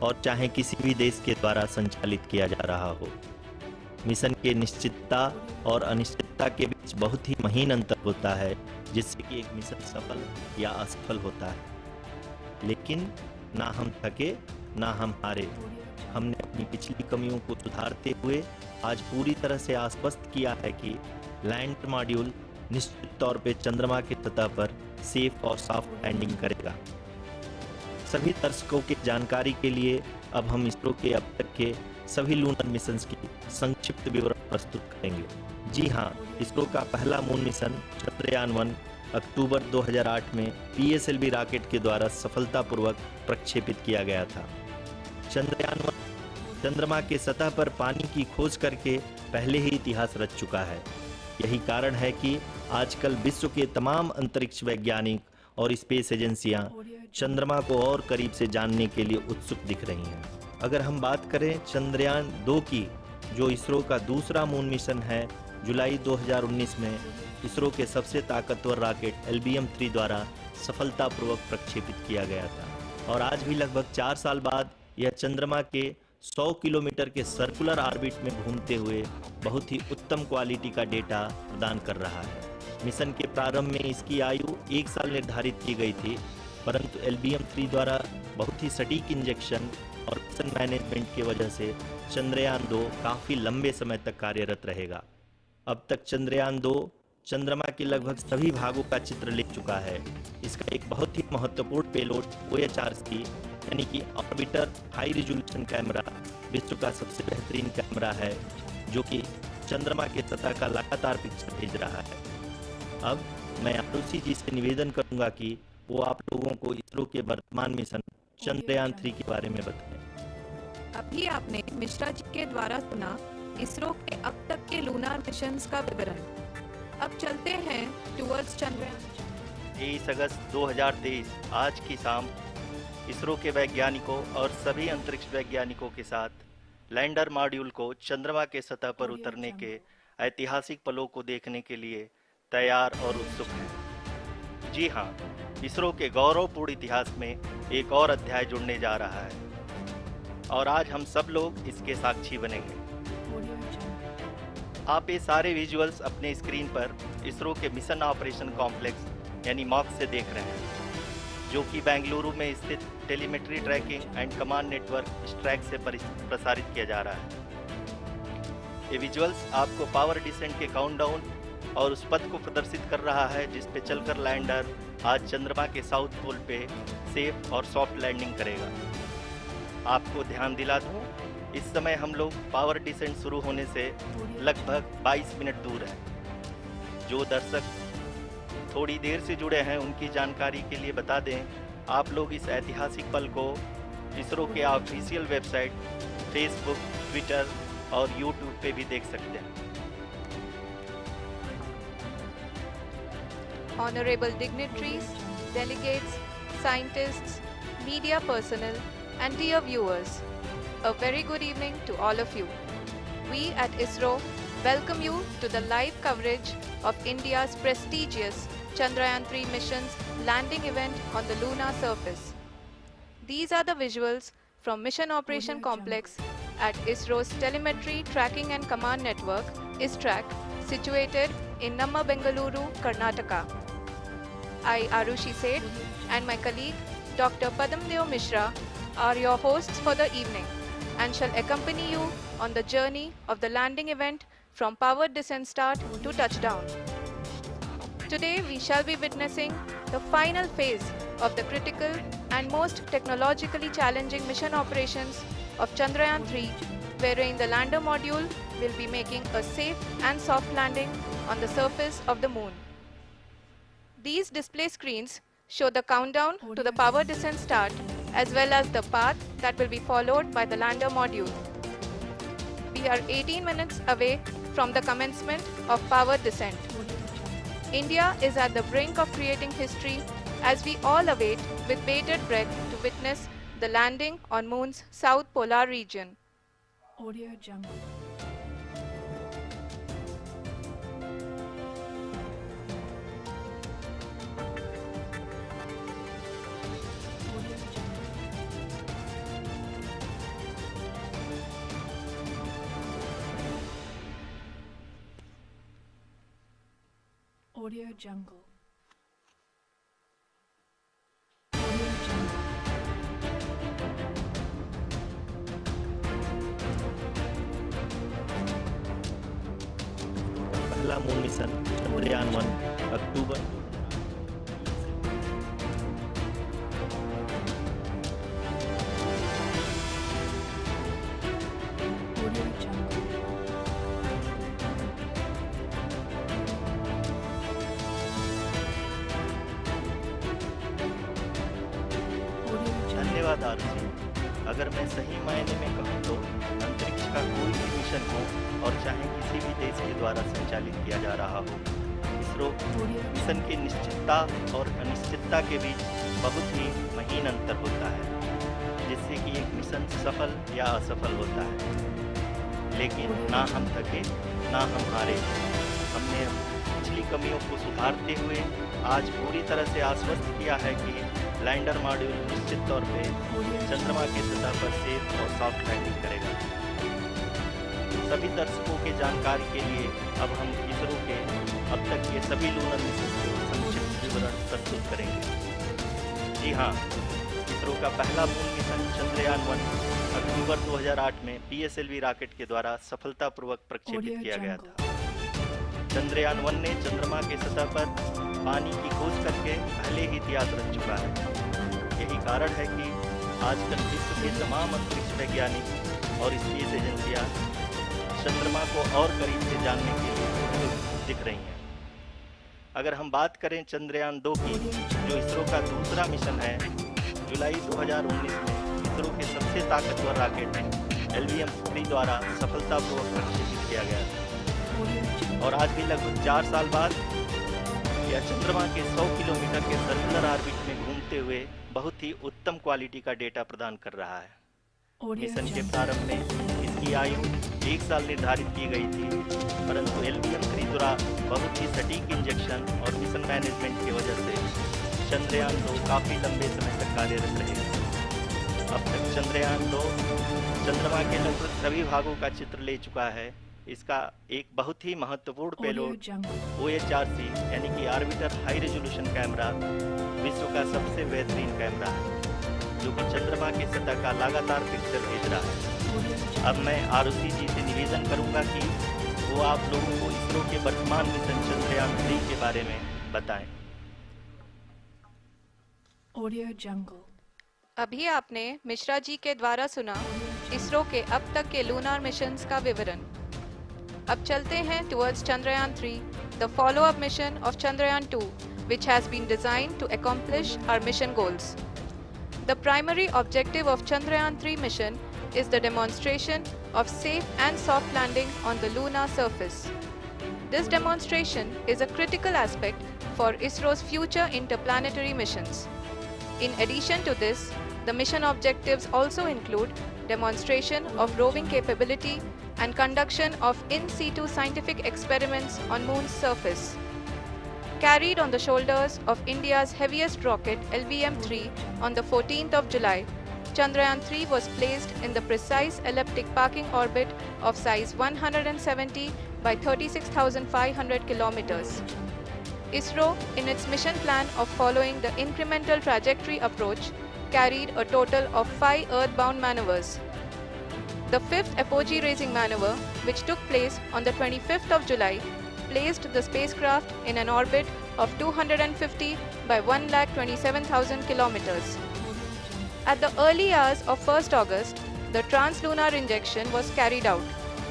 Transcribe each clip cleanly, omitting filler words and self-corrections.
और चाहे किसी भी देश के द्वारा संचालित किया जा रहा हो। मिशन के निश्चितता और अनिश्चितता के बीच बहुत ही महीन अंतर होता है, जिससे कि एक मिशन सफल या असफल होता है। लेकिन ना हम थके ना हम हारे। हमने अपनी पिछली कमियों को सुधारते हुए आज पूरी तरह से आश्वस्त किया है कि लैंडर मॉड्यूल निश्चित तौर पे चंद्रमा की सतह पर सेफ और सॉफ्ट लैंडिंग करेगा। सभी दर्शकों की जानकारी के लिए अब हम इसरो के अब तक के सभी लूनर मिशंस की संक्षिप्त विवरण प्रस्तुत करेंगे। जी हाँ, इसरो का पहला मून मिशन चंद्रयान-1 अक्टूबर 2008 में पीएसएलवी रॉकेट के द्वारा सफलतापूर्वक प्रक्षेपित किया गया था। चंद्रयान-1 चंद्रमा के सतह पर पानी की खोज करके पहले ही इतिहास रच चुका है। यही कारण है कि आजकल विश्व के तमाम अंतरिक्ष वैज्ञानिक और स्पेस एजेंसियां चंद्रमा को और करीब से जानने के लिए उत्सुक दिख रही हैं। अगर हम बात करें चंद्रयान-2 की, जो इसरो का दूसरा मून मिशन है, जुलाई 2019 में इसरो के सबसे ताकतवर रॉकेट LBM-3 द्वारा सफलतापूर्वक प्रक्षेपित किया गया था और आज भी लगभग 4 साल बाद यह चंद्रमा के 100 किलोमीटर के सर्कुलर ऑर्बिट में घूमते हुए बहुत ही उत्तम क्वालिटी का डेटा प्रदान कर रहा है। मिशन के प्रारंभ में इसकी आयु 1 साल निर्धारित की गई थी, परंतु LBM-3 द्वारा बहुत ही सटीक इंजेक्शन और मिशन मैनेजमेंट की वजह से चंद्रयान-2 काफ़ी लंबे समय तक कार्यरत रहेगा। अब तक चंद्रयान-2 चंद्रमा के लगभग सभी भागों का चित्र ले चुका है। इसका एक बहुत ही महत्वपूर्ण पेलोड OHRC यानी कि ऑर्बिटर हाई रिजोल्यूशन कैमरा विश्व का सबसे बेहतरीन कैमरा है, जो कि चंद्रमा के सतह का लगातार पिक्चर भेज रहा है। अब मैं आरुषि जी से निवेदन करूंगा कि वो आप लोगों को इसरो के वर्तमान मिशन चंद्रयान-3 के बारे में बताएं। अभी आपने मिश्रा जी के द्वारा सुना इसरो के अब तक के लूनार मिशंस का विवरण। अब चलते हैं टुवर्ड्स चंद्रयान। 23 अगस्त 2023 आज की शाम इसरो के वैज्ञानिकों और सभी अंतरिक्ष वैज्ञानिकों के साथ लैंडर मॉड्यूल को चंद्रमा के सतह पर उतरने के ऐतिहासिक पलों को देखने के लिए तैयार और उत्सुक हैं। जी हाँ, इसरो के गौरवपूर्ण इतिहास में एक और अध्याय जुड़ने जा रहा है और आज हम सब लोग इसके साक्षी बनेंगे। आप ये सारे विजुअल्स अपने स्क्रीन पर इसरो के मिशन ऑपरेशन कॉम्प्लेक्स यानी मॉक्स से देख रहे हैं, जो कि बेंगलुरु में स्थित telemetry tracking and command network ISTRAC से प्रसारित किया जा रहा है। ये विजुअल्स आपको पावर डिसेंट के काउंटडाउन और उस पथ को प्रदर्शित कर रहा है जिस पे चलकर लैंडर आज चंद्रमा के साउथ पोल पे सेफ और सॉफ्ट लैंडिंग करेगा। आपको ध्यान दिला दूं, इस समय हम लोग पावर डिसेंट शुरू होने से लगभग 22 मिनट दूर हैं। जो दर्शक थोड़ी देर से जुड़े हैं उनकी जानकारी के लिए बता दें, आप लोग इस ऐतिहासिक पल को इसरो के ऑफिशियल वेबसाइट, फेसबुक, ट्विटर और यूट्यूब पे भी देख सकते हैं। Honorable dignitaries, delegates, scientists, media personnel, and dear viewers, a very good evening to all of you. We at ISRO welcome you to the live coverage of India's prestigious Chandrayaan-3 mission's landing event on the lunar surface. These are the visuals from Mission Operation Complex at ISRO's Telemetry Tracking and Command Network, ISTRAC, situated in Namma, Bengaluru, Karnataka. I, Arushi Seth, and my colleague, Dr. Padamdeo Mishra, are your hosts for the evening and shall accompany you on the journey of the landing event from powered descent start to touchdown. Today, we shall be witnessing the final phase of the critical and most technologically challenging mission operations of Chandrayaan-3, wherein the lander module will be making a safe and soft landing on the surface of the moon. These display screens show the countdown to the power descent start as well as the path that will be followed by the lander module. We are 18 minutes away from the commencement of power descent. India is at the brink of creating history as we all await with bated breath to witness the landing on Moon's south polar region. Audio Jungle. Audio Jungle. Audio Jungle. पहला moon mission Chandrayaan 1 अक्टूबर Audio Jungle. Audio Jungle. धन्यवाद आरुषि। अगर मैं सही मायने में कहूँ तो अंतरिक्ष का कोई भी मिशन हो और चाहे किसी भी देश के द्वारा संचालित किया जा रहा हो, इसरो Audio मिशन की निश्चितता और अनिश्चितता के बीच बहुत ही महीन अंतर होता है, जिससे कि एक मिशन सफल या असफल होता है। लेकिन ना हम थके ना हम हारे। हमने पिछली कमियों को सुधारते हुए आज पूरी तरह से आश्वस्त किया है कि लैंडर मॉड्यूल निश्चित तौर पे चंद्रमा की सतह पर सेफ और सॉफ्ट लैंडिंग करेगा। सभी दर्शकों के जानकारी के लिए अब हम इसरो के अब तक के सभी लूनर मिशन को संक्षिप्त विवरण प्रस्तुत करेंगे। जी हाँ, इसरो का पहला मून मिशन चंद्रयान 1 अक्टूबर 2008 में PSLV रॉकेट के द्वारा सफलतापूर्वक प्रक्षेपित किया गया था। चंद्रयान 1 ने चंद्रमा की सतह पर पानी की खोज करके पहले ही इतिहास रच चुका है। यही कारण है कि आजकल विश्व के तमाम अंतरिक्ष वैज्ञानिक और स्पेस एजेंसियां चंद्रमा को और करीब से जानने के लिए दिख रही हैं। अगर हम बात करें चंद्रयान 2 की, जो इसरो का दूसरा मिशन है, जुलाई 2019 में इसरो के सबसे ताकतवर रॉकेट LVM-3 द्वारा सफलतापूर्वक प्रक्षेपित किया गया था। और आज भी लगभग 4 साल बाद यह चंद्रमा के 100 किलोमीटर के सर्कुलर ऑर्बिट में घूमते हुए बहुत ही उत्तम क्वालिटी का डेटा प्रदान कर रहा है। Audio मिशन के Jungle. प्रारंभ में इसकी आयु 1 साल निर्धारित की गई थी, परंतु LVM-3 द्वारा बहुत ही सटीक इंजेक्शन और मिशन मैनेजमेंट की वजह से चंद्रयान 2 काफी लंबे समय तक कार्यरत रहे। अब तक चंद्रयान 2 चंद्रमा के लगभग सभी भागों का चित्र ले चुका है। इसका एक बहुत ही महत्वपूर्ण Audio पेलोड Jungle. OHRC यानी कि ऑर्बिटर हाई रेजोल्यूशन कैमरा विश्व का सबसे बेहतरीन कैमरा है, जो कि चंद्रमा की सतह का लगातार पिक्चर भेज रहा है। Audio Jungle. अब मैं आरुषि जी से निवेदन करूंगा कि वो आप लोगों को इसरो के वर्तमान मिशन चंद्रयान 3 के बारे में बताएं। Audio Jungle. अभी आपने मिश्रा जी के द्वारा सुना इसरो के अब तक के लूनार मिशंस का विवरण। अब चलते हैं towards Chandrayaan 3, the follow-up mission of Chandrayaan 2, which has been designed to accomplish our mission goals. The primary objective of Chandrayaan 3 mission is the demonstration of safe and soft landing on the lunar surface. This demonstration is a critical aspect for ISRO's future interplanetary missions. In addition to this, the mission objectives also include demonstration of roving capability and conduction of in situ scientific experiments on Moon's surface. Carried on the shoulders of India's heaviest rocket LVM-3 on the 14th of July, Chandrayaan 3 was placed in the precise elliptic parking orbit of size 170 by 36,500 kilometers. ISRO, in its mission plan of following the incremental trajectory approach, carried a total of 5 earthbound maneuvers. The fifth apogee raising maneuver, which took place on the 25th of July, placed the spacecraft in an orbit of 250 by 1,27,000 kilometers. At the early hours of 1st August, the translunar injection was carried out,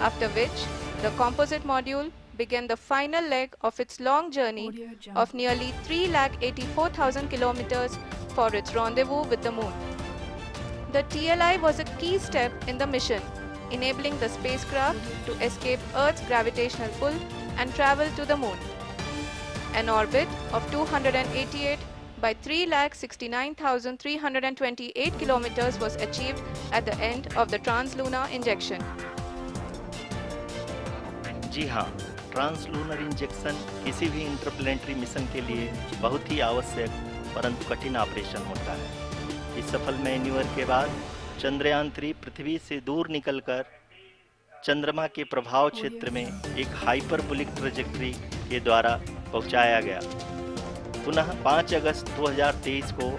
after which the composite module began the final leg of its long journey Audio Jungle. of nearly 3,84,000 kilometers for its rendezvous with the Moon. The TLI was a key step in the mission, enabling the spacecraft to escape Earth's gravitational pull and travel to the Moon. An orbit of 288 by 3,69,328 kilometers was achieved at the end of the translunar injection. जी हाँ, translunar injection किसी भी interplanetary mission के लिए बहुत ही आवश्यक परंतु कठिन operation होता है। इस सफल मैन्यूवर के बाद चंद्रयान 3 पृथ्वी से दूर निकलकर चंद्रमा के प्रभाव क्षेत्र में एक हाइपरबोलिक ट्रेजेक्टरी के द्वारा पहुंचाया गया। पुनः 5 अगस्त 2023 को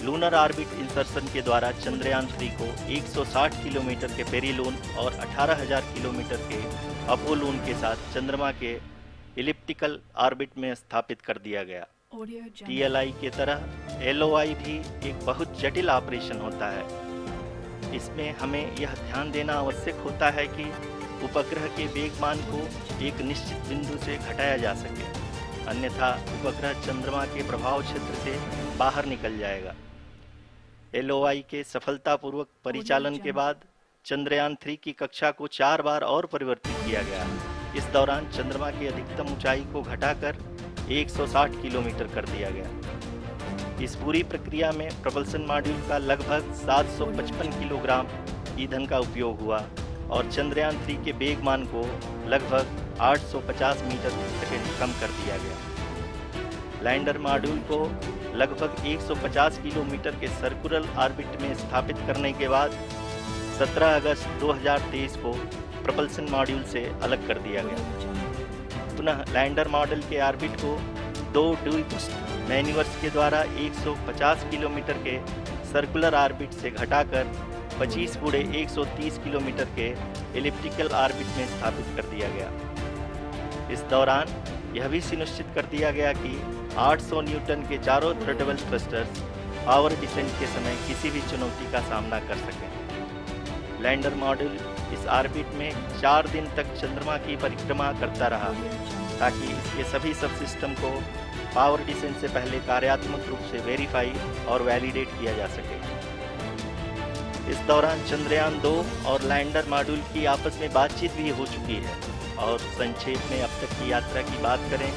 लूनर ऑर्बिट इंसर्शन के द्वारा चंद्रयान 3 को 160 किलोमीटर के पेरिलून और 18,000 किलोमीटर के अपोलून के साथ चंद्रमा के इलिप्टिकल ऑर्बिट में स्थापित कर दिया गया। Audio Jungle. TLI के तरह LOI भी एक बहुत जटिल ऑपरेशन होता है। इसमें हमें यह ध्यान देना आवश्यक होता है कि उपग्रह के वेगमान को एक निश्चित बिंदु से घटाया जा सके, अन्यथा उपग्रह चंद्रमा के प्रभाव क्षेत्र से बाहर निकल जाएगा। LOI के सफलतापूर्वक परिचालन के बाद चंद्रयान 3 की कक्षा को 4 बार और परिवर्तित किया गया। इस दौरान चंद्रमा की अधिकतम ऊंचाई को घटाकर 160 किलोमीटर कर दिया गया। इस पूरी प्रक्रिया में प्रपल्सन मॉड्यूल का लगभग 755 किलोग्राम ईंधन का उपयोग हुआ और चंद्रयान 3 के वेगमान को लगभग 850 मीटर प्रति सेकंड कम कर दिया गया। लैंडर मॉड्यूल को लगभग 150 किलोमीटर के सर्कुलर ऑर्बिट में स्थापित करने के बाद 17 अगस्त 2023 को प्रपल्सन मॉड्यूल से अलग कर दिया गया। पुनः लैंडर मॉडल के ऑर्बिट को 2 ड्यूबूस्ट मैन्यूवर्स के द्वारा 150 किलोमीटर के सर्कुलर ऑर्बिट से घटाकर 25 × 130 किलोमीटर के एलिप्टिकल ऑर्बिट में स्थापित कर दिया गया। इस दौरान यह भी सुनिश्चित कर दिया गया कि 800 न्यूटन के चारों थ्रोटल थ्रस्टर्स पावर डिसेंट के समय किसी भी चुनौती का सामना कर सकें। लैंडर मॉड्यूल इस ऑर्बिट में 4 दिन तक चंद्रमा की परिक्रमा करता रहा ताकि इसके सभी सब सिस्टम को पावर डिसेंट से पहले कार्यात्मक रूप से वेरीफाई और वैलिडेट किया जा सके। इस दौरान चंद्रयान 2 और लैंडर मॉड्यूल की आपस में बातचीत भी हो चुकी है। और संक्षेप में अब तक की यात्रा की बात करें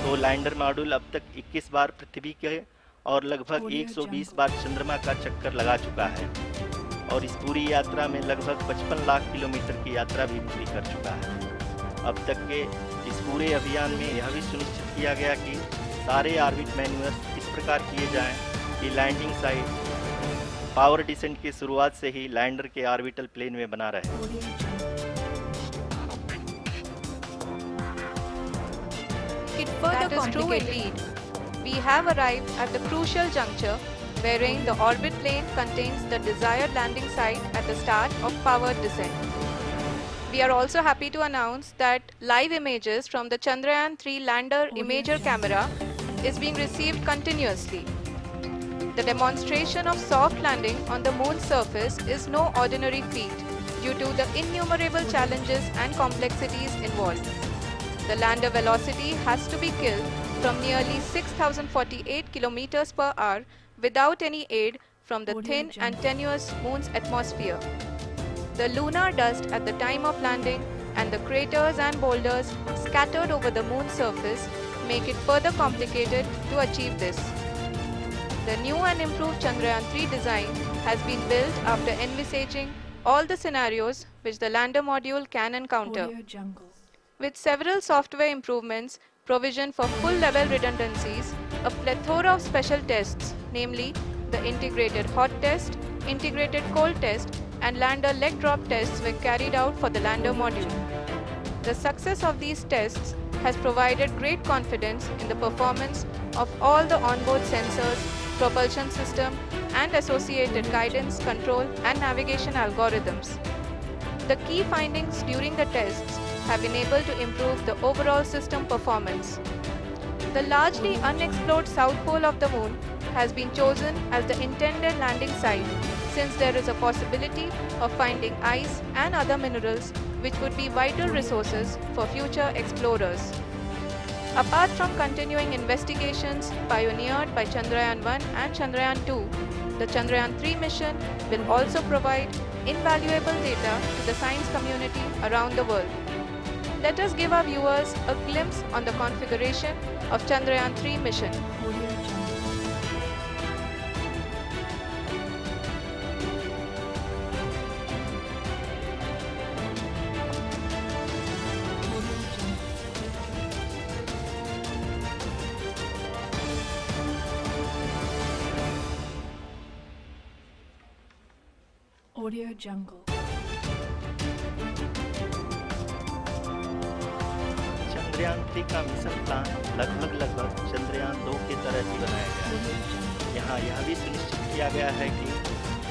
तो लैंडर मॉड्यूल अब तक 21 बार पृथ्वी के और लगभग 120 बार चंद्रमा का चक्कर लगा चुका है और इस पूरी यात्रा में लगभग 55 लाख किलोमीटर की यात्रा भी पूरी कर चुका है। अब तक के इस पूरे अभियान में यह भी सुनिश्चित किया गया कि सारे ऑर्बिट मैन्यूअर्स इस प्रकार किए जाएं कि लैंडिंग साइट पावर डिसेंट की शुरुआत से ही लैंडर के ऑर्बिटल प्लेन में बना रहे। That is true indeed. We have arrived at the crucial juncture wherein the orbit plane contains the desired landing site at the start of powered descent. We are also happy to announce that live images from the Chandrayaan 3 lander imager camera is being received continuously. The demonstration of soft landing on the moon's surface is no ordinary feat due to the innumerable challenges and complexities involved. The lander velocity has to be killed from nearly 6,048 kilometers per hour without any aid from the thin and tenuous moon's atmosphere. The lunar dust at the time of landing and the craters and boulders scattered over the moon's surface make it further complicated to achieve this. The new and improved Chandrayaan 3 design has been built after envisaging all the scenarios which the lander module can encounter. Audio Jungle. With several software improvements, provision for full-level redundancies, a plethora of special tests, namely the integrated hot test, integrated cold test, and lander leg drop tests were carried out for the lander module. The success of these tests has provided great confidence in the performance of all the onboard sensors, propulsion system, and associated guidance, control, and navigation algorithms. The key findings during the tests have been able to improve the overall system performance. The largely unexplored south pole of the moon has been chosen as the intended landing site since there is a possibility of finding ice and other minerals which would be vital resources for future explorers. Apart from continuing investigations pioneered by Chandrayaan 1 and Chandrayaan 2, the Chandrayaan 3 mission will also provide invaluable data to the science community around the world. Let us give our viewers a glimpse on the configuration of Chandrayaan 3 mission. Audio Jungle. Audio Jungle. Chandrayaan 3 का mission plan लगभग चंद्रयान 2 की तरह ही बनाया गया है। Audio Jungle. यहाँ यह भी सुनिश्चित किया गया है कि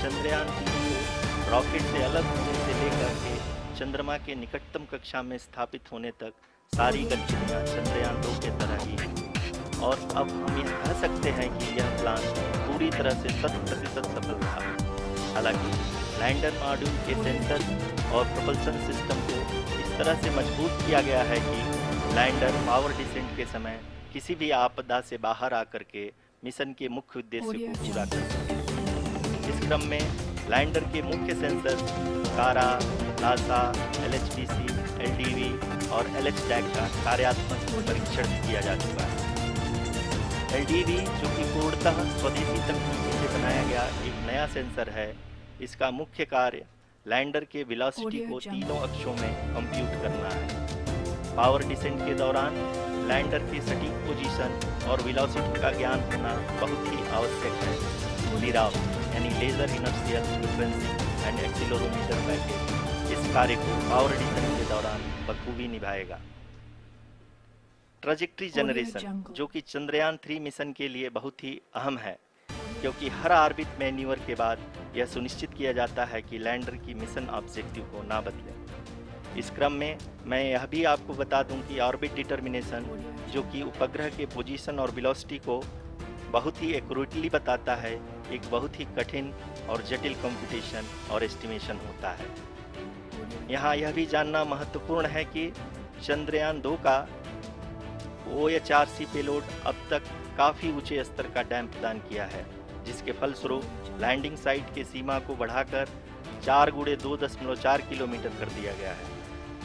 चंद्रयान 3 को रॉकेट से अलग होने से लेकर के चंद्रमा के निकटतम कक्षा में स्थापित होने तक सारी गतिविधियाँ चंद्रयान 2 के तरह ही हैं। और अब हम यह कह सकते हैं कि यह प्लान पूरी तरह से 100% सफल रहा। हालांकि लैंडर मॉड्यूल के सेंसर और प्रोपल्शन सिस्टम को इस तरह से मजबूत किया गया है कि लैंडर पावर डिसेंट के समय किसी भी आपदा से बाहर आकर के मिशन के मुख्य उद्देश्य को पूरा कर सके। इस क्रम में लैंडर के मुख्य सेंसर कारा, नासा, LHPC, LDV और LHDAC का कार्यात्मक परीक्षण किया जा चुका है। LDV जो कि पूर्णतः स्वदेशी तकनीक से बनाया गया एक नया सेंसर है, इसका मुख्य कार्य लैंडर के वेलोसिटी को तीनों अक्षों में कंप्यूट करना है। पावर डिसेंट के दौरान लैंडर के सटीक पोजीशन और वेलोसिटी का ज्ञान होना बहुत ही आवश्यक है। लिराव यानी laser inertial frequency and accelerometer package इस कार्य को पावर डिसेंट के दौरान बखूबी निभाएगा। ट्रैजेक्टरी जनरेशन जो कि चंद्रयान 3 मिशन के लिए बहुत ही अहम है, क्योंकि हर ऑर्बिट मैन्यूवर के बाद यह सुनिश्चित किया जाता है कि लैंडर की मिशन ऑब्जेक्टिव को ना बदले। इस क्रम में मैं यह भी आपको बता दूं कि ऑर्बिट डिटर्मिनेशन जो कि उपग्रह के पोजीशन और वेलोसिटी को बहुत ही एक्यूरेटली बताता है, एक बहुत ही कठिन और जटिल कंप्यूटेशन और एस्टिमेशन होता है। यहाँ यह भी जानना महत्वपूर्ण है कि चंद्रयान 2 का OHRC पेलोड अब तक काफ़ी ऊंचे स्तर का डैम्प प्रदान किया है, जिसके फलस्वरूप लैंडिंग साइट के सीमा को बढ़ाकर 4 × 2.4 किलोमीटर कर दिया गया है,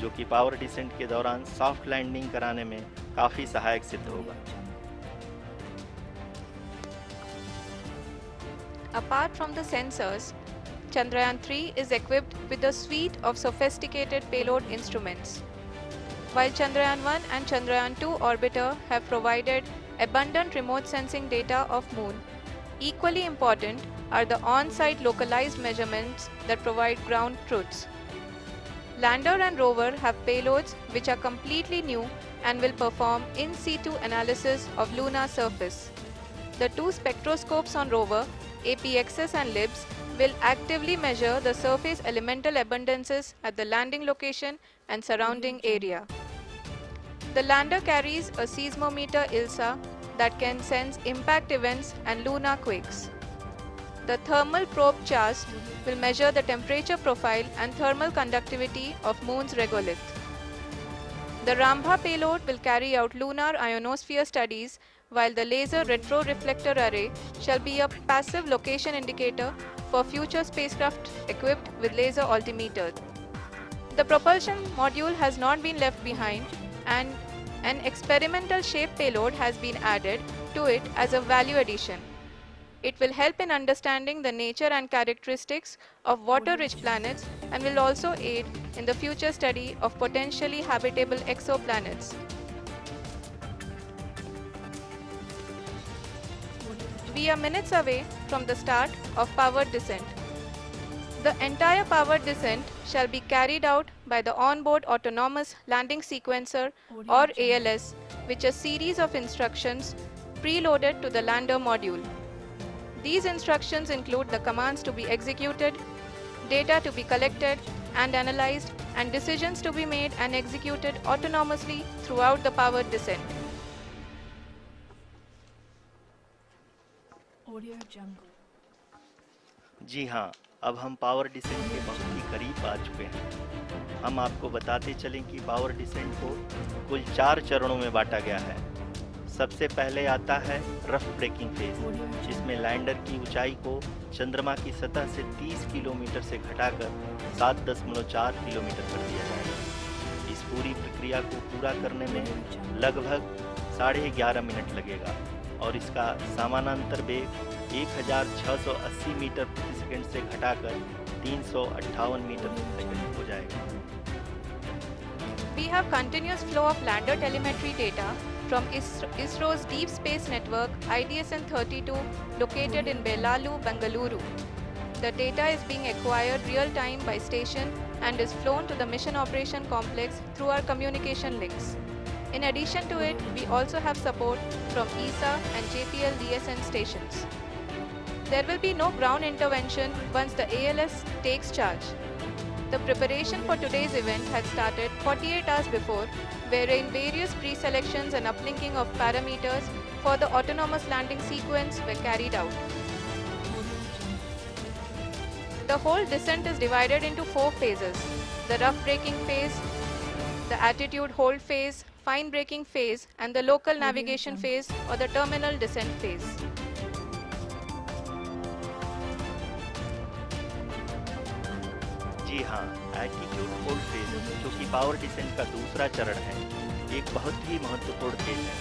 जो कि पावर डिसेंट के दौरान सॉफ्ट लैंडिंग कराने में काफ़ी सहायक सिद्ध होगा। Apart from the sensors, Chandrayaan 3 is equipped with a suite of sophisticated payload instruments. While Chandrayaan 1 and Chandrayaan 2 orbiter have provided abundant remote sensing data of Moon, equally important are the on-site localized measurements that provide ground truths. Lander and rover have payloads which are completely new and will perform in situ analysis of lunar surface. The two spectroscopes on rover, APXS and LIBS, will actively measure the surface elemental abundances at the landing location and surrounding area. The lander carries a seismometer ILSA that can sense impact events and lunar quakes. The thermal probe CHAST will measure the temperature profile and thermal conductivity of Moon's regolith. The Rambha payload will carry out lunar ionosphere studies, while the laser retroreflector array shall be a passive location indicator for future spacecraft equipped with laser altimeters. The propulsion module has not been left behind, and an experimental shape payload has been added to it as a value addition. It will help in understanding the nature and characteristics of water-rich planets and will also aid in the future study of potentially habitable exoplanets. We are minutes away from the start of powered descent. The entire powered descent shall be carried out by the onboard autonomous landing sequencer or ALS, which is a series of instructions preloaded to the lander module. These instructions include the commands to be executed, data to be collected and analyzed, and decisions to be made and executed autonomously throughout the powered descent. Audio Jungle. जी हाँ, अब हम power descent के बहुत ही करीब आ चुके हैं। हम आपको बताते चलें कि पावर डिसेंट को कुल 4 चरणों में बांटा गया है। सबसे पहले आता है रफ ब्रेकिंग फेज, जिसमें लैंडर की ऊंचाई को चंद्रमा की सतह से 30 किलोमीटर से घटाकर 7.4 किलोमीटर कर दिया जाएगा। इस पूरी प्रक्रिया को पूरा करने में लगभग 11.5 मिनट लगेगा और इसका समानांतर वेग 1680 मीटर प्रति सेकंड से घटाकर 358 मीटर प्रति सेकंड हो जाएगा। We have continuous flow of lander telemetry data from ISRO's Deep Space Network IDSN-32 located in Belalu, Bengaluru. The data is being acquired real-time by station and is flown to the Mission Operation Complex through our communication links. In addition to it, we also have support from ESA and JPL DSN stations. There will be no ground intervention once the ALS takes charge. The preparation for today's event had started 48 hours before, wherein various pre-selections and uplinking of parameters for the autonomous landing sequence were carried out. The whole descent is divided into 4 phases: the rough braking phase, the attitude hold phase, fine braking phase, and the local navigation phase or the terminal descent phase. जी हाँ, altitude hold phase, जो कि power descent का दूसरा चरण है, एक बहुत ही महत्वपूर्ण फेज है।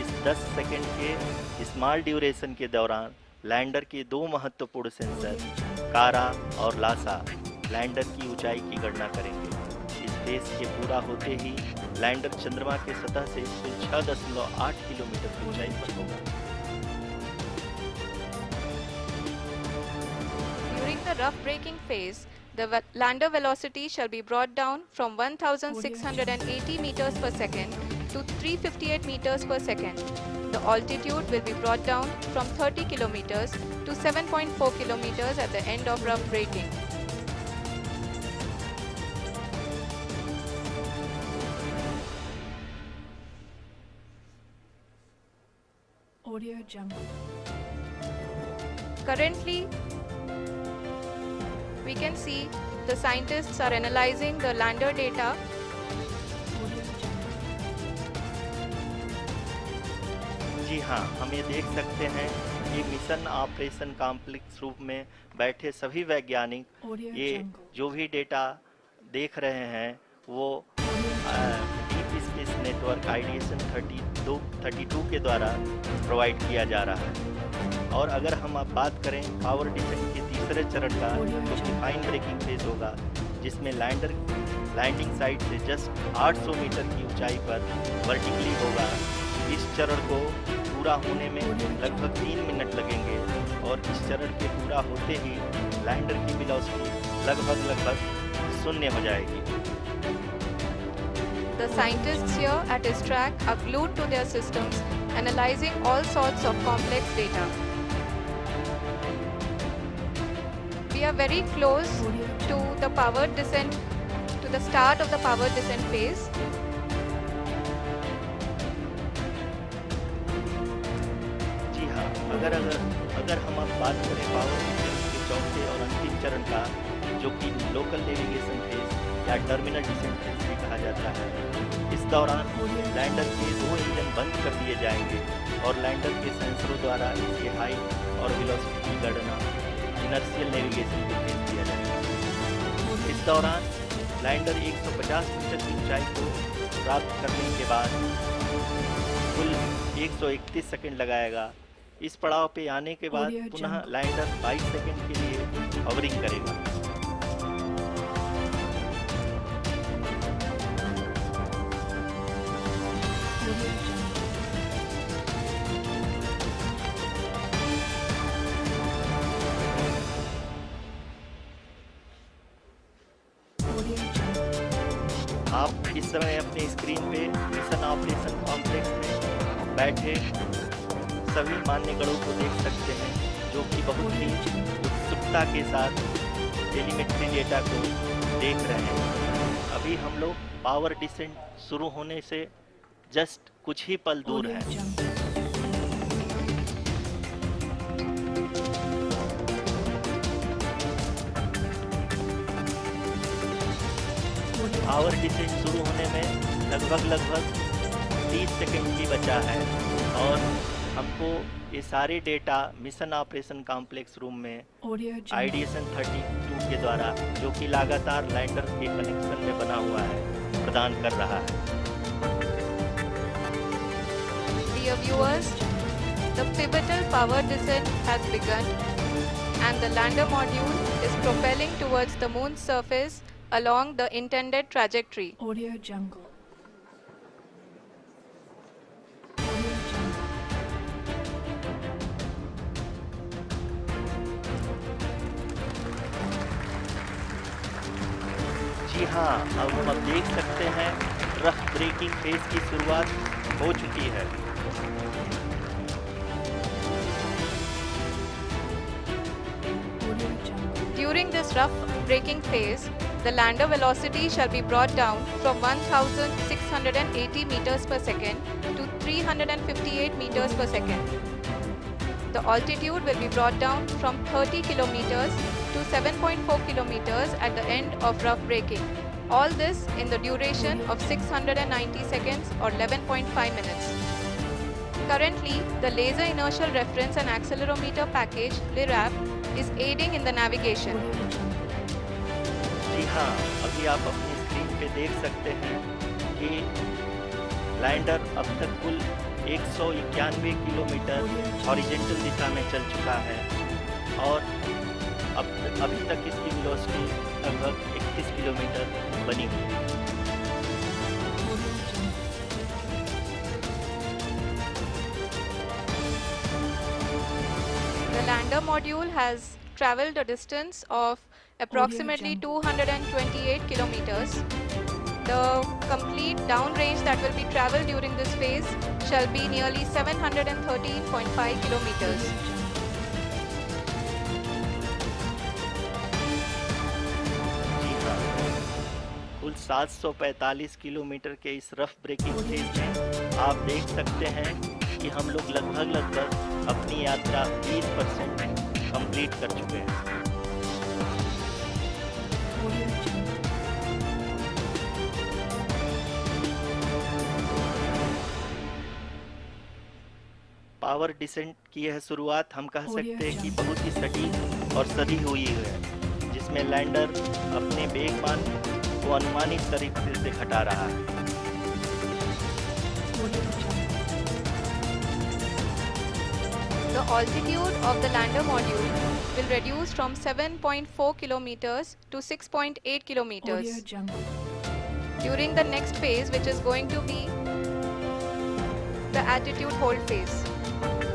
इस 10 सेकंड के स्मॉल ड्यूरेशन के दौरान लैंडर के 2 महत्वपूर्ण सेंसर कारा और लासा लैंडर की ऊंचाई की गणना करेंगे। इस फेज के पूरा होते ही लैंडर चंद्रमा के सतह से 6.8 किलोमीटर की ऊंचाई पर होगा। During the rough braking phase, the lander velocity shall be brought down from 1680 meters per second to 358 meters per second. The altitude will be brought down from 30 kilometers to 7.4 kilometers at the end of rough braking. Audio Jungle. Currently, we can see the scientists are analyzing the lander data. Audio Jungle. जी हाँ, हम ये देख सकते हैं कि mission operation complex रूप में बैठे सभी वैज्ञानिक Audio ये Jungle. जो भी डेटा देख रहे हैं वो डीप स्पेस नेटवर्क आईडीएसएन 32 के द्वारा प्रोवाइड किया जा रहा है। और अगर हम अब बात करें पावर डिसेंट के तीसरे चरण का, जो कि फाइन ब्रेकिंग फेज होगा, जिसमें लैंडर लैंडिंग साइट से जस्ट 800 मीटर की ऊंचाई पर वर्टिकली होगा। इस चरण को पूरा होने में लगभग 3 मिनट लगेंगे और इस चरण के पूरा होते ही लैंडर की वेलोसिटी लगभग 0 हो जाएगी। The scientists here at ISTRAC are glued to their systems, analyzing all sorts of complex data. We are very close to the power descent, to the start of the power descent phase. जी हाँ, अगर हम अब बात करें power descent के चौथे और अंतिम चरण का, जो कि लोकल नेविगेशन फेज या टर्मिनल डिसेंट फेज भी कहा जाता है, इस दौरान लैंडर के 2 इंजन बंद कर दिए जाएंगे और लैंडर के सेंसरों द्वारा इसके हाइट और वेलोसिटी की गणना इनर्शियल नेविगेशन को भेज दिया जाएगा। इस दौरान लैंडर 150 मीटर की ऊंचाई को प्राप्त करने के बाद कुल 131 सेकंड लगाएगा। इस पड़ाव पे आने के बाद पुनः लैंडर 22 सेकंड के लिए हॉवरिंग करेगा। आप इस समय अपने स्क्रीन पे मिशन ऑपरेशन कॉम्प्लेक्स में बैठे सभी मान्यगणों को देख सकते हैं, जो कि बहुत ही उत्सुकता के साथ टेलीमेट्री डेटा को देख रहे हैं। अभी हम लोग पावर डिसेंट शुरू होने से जस्ट कुछ ही पल दूर Audio हैं। Jungle. पावर डिसेंट शुरू होने में लगभग 30 सेकंड ही बचा है और हमको ये सारे data mission operation complex room में Audio Jungle. आईडीएसएन 32 के द्वारा, जो कि लगातार लैंडर के कनेक्शन में बना हुआ है, प्रदान कर रहा है। Dear viewers, the pivotal power descent has begun and the lander module is propelling towards the moon's surface along the intended trajectory. Audio Jungle. Audio Jungle. जी हाँ, अब हम देख सकते हैं रफ ब्रेकिंग फेज की शुरुआत हो चुकी है। Audio Jungle. During this rough braking phase, the lander velocity shall be brought down from 1680 meters per second to 358 meters per second. The altitude will be brought down from 30 kilometers to 7.4 kilometers at the end of rough braking. All this in the duration of 690 seconds or 11.5 minutes. Currently, the Laser Inertial Reference and Accelerometer package (LIRAP) is aiding in the navigation. Audio Jungle. जी हाँ, अभी आप अपनी screen पे देख सकते हैं कि lander अब तक कुल 191 किलोमीटर हॉरिजेंटल दिशा में चल चुका है और अभी तक इसकी वेलोसिटी लगभग 31 किलोमीटर बनी हुई है। Audio Jungle. The lander module has traveled a distance of approximately 228 kilometers. The complete downrange that will be traveled during this phase shall be nearly 713.5 kilometers. जी हाँ, कुल 745 किलोमीटर के इस रफ ब्रेकिंग फेज में आप देख सकते हैं कि हम लोग लगभग अपनी यात्रा 20% कंप्लीट कर चुके हैं। Audio Jungle. पावर डिसेंट की यह शुरुआत हम कह सकते हैं कि बहुत ही सटीक और सधी हुई है, जिसमें लैंडर अपने वेगमान को अनुमानित तरीके से घटा रहा है। Audio Jungle. The altitude of the lander module will reduce from 7.4 kilometers to 6.8 Audio kilometers. Jungle. During the next phase, which is going to be the attitude hold phase.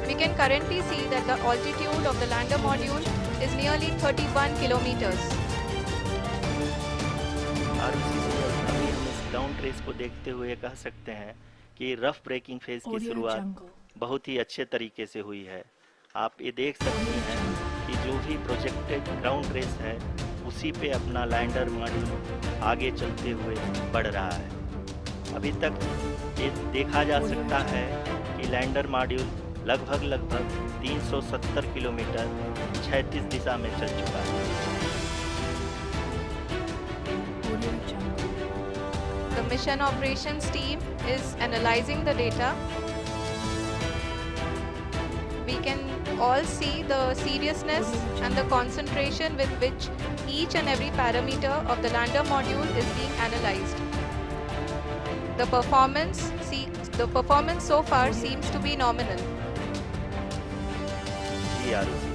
We can currently see that the altitude of the lander module is nearly 31 kilometers. अभी हम इस ground race को देखते हुए कह सकते हैं कि रफ ब्रेकिंग फेज की Audio शुरुआत Jungle. बहुत ही अच्छे तरीके से हुई है। आप ये देख सकते हैं कि जो भी प्रोजेक्टेड ग्राउंड रेस है उसी पे अपना लैंडर मॉड्यूल आगे चलते हुए बढ़ रहा है। अभी तक ये देखा जा सकता है कि लैंडर मॉड्यूल लगभग 370 किलोमीटर क्षैतिज दिशा में चल चुका है। Audio Jungle. The mission operations team is analyzing the data. We can all see the seriousness and the concentration with which each and every parameter of the lander module is being analyzed. The performance so far seems to be nominal. जी आरुषि,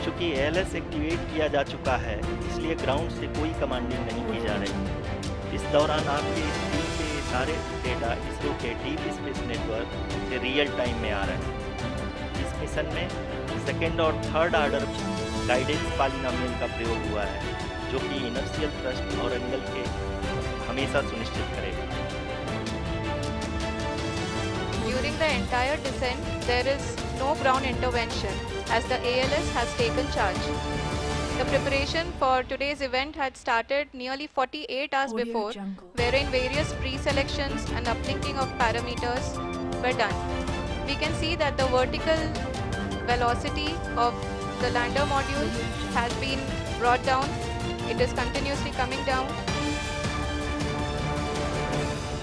चूंकि ALS activate किया जा चुका है इसलिए ground से कोई commanding नहीं की जा रही। इस दौरान आपके स्क्रीन पे सारे डेटा इसरो के डीप स्पेस नेटवर्क से रियल टाइम में आ रहे हैं। इस मिशन में सेकेंड और थर्ड ऑर्डर गाइडेंस पॉलिनोमियल का प्रयोग हुआ है, जो कि इनर्शियल थ्रस्ट और एंगल के हमेशा सुनिश्चित करेगा। During the entire descent, there is no ground intervention as the ALS has taken charge. The preparation for today's event had started nearly 48 hours Audio before, Jungle. wherein various pre-selections and uplinking of parameters were done. We can see that the vertical velocity of the lander module has been brought down. It is continuously coming down.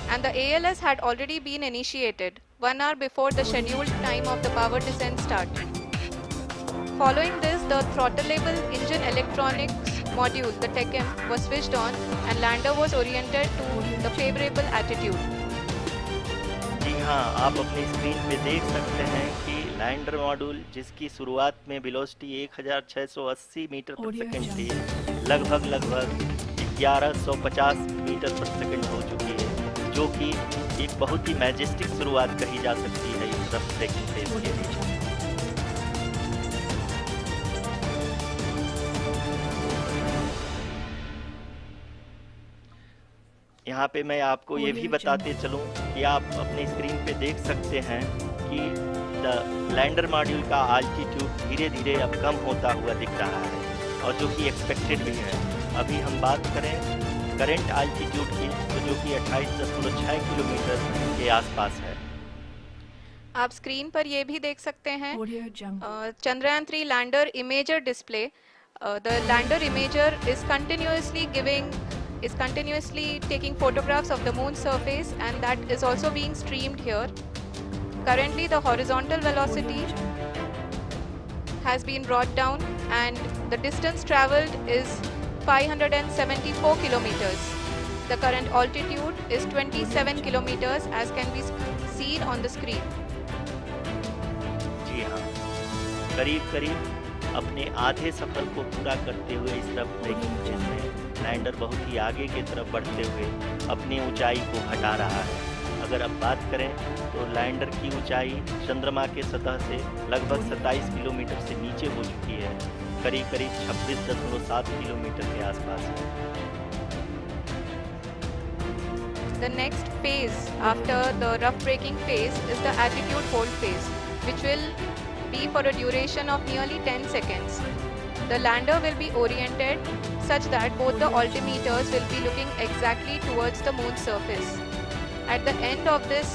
And the ALS had already been initiated 1 hour before the scheduled time of the power descent start. Following this, the throttleable engine electronics module, the TECM, was switched on and lander was oriented to the favorable attitude. जी हाँ, आप अपनी screen पे देख सकते हैं कि lander module जिसकी शुरुआत में वेलोसिटी 1680 मीटर पर Audio सेकंड थी, लगभग 1150 मीटर पर सेकंड हो चुकी है, जो कि एक बहुत ही मैजेस्टिक शुरुआत कही जा सकती है इस रफ ब्रेकिंग फेज के Audio लिए। Jungle. यहाँ पे मैं आपको ये भी बताते चलूँ कि आप अपने स्क्रीन पे देख सकते हैं कि द लैंडर मॉड्यूल का आल्टीट्यूड धीरे धीरे अब कम होता हुआ दिख रहा है और जो कि एक्सपेक्टेड भी है। अभी हम बात करें करंट आल्टीट्यूड की तो जो कि 28.6 किलोमीटर के आसपास है। आप स्क्रीन पर ये भी देख सकते हैं Audio Jungle. Chandrayaan 3 lander imager display. The lander imager is continuously taking photographs of the moon's surface, and that is also being streamed here. Currently the horizontal velocity Audio Jungle. has been brought down and the distance traveled is 574 kilometers. The current altitude is 27 kilometers as can be seen on the screen. जी हाँ, करीब करीब अपने आधे सफर को पूरा करते हुए इस रफ ब्रेकिंग फेज में लैंडर बहुत ही आगे की तरफ बढ़ते हुए अपनी ऊंचाई को घटा रहा है। अगर अब बात करें तो लैंडर की ऊंचाई चंद्रमा के सतह से लगभग 27 किलोमीटर से नीचे हो चुकी है, करीब करीब 26.7 किलोमीटर के आसपास है। The next phase after the rough braking phase is the attitude hold phase, which will be for a duration of nearly 10 seconds. The lander will be oriented such that both the altimeters will be looking exactly towards the moon's surface. At the end of this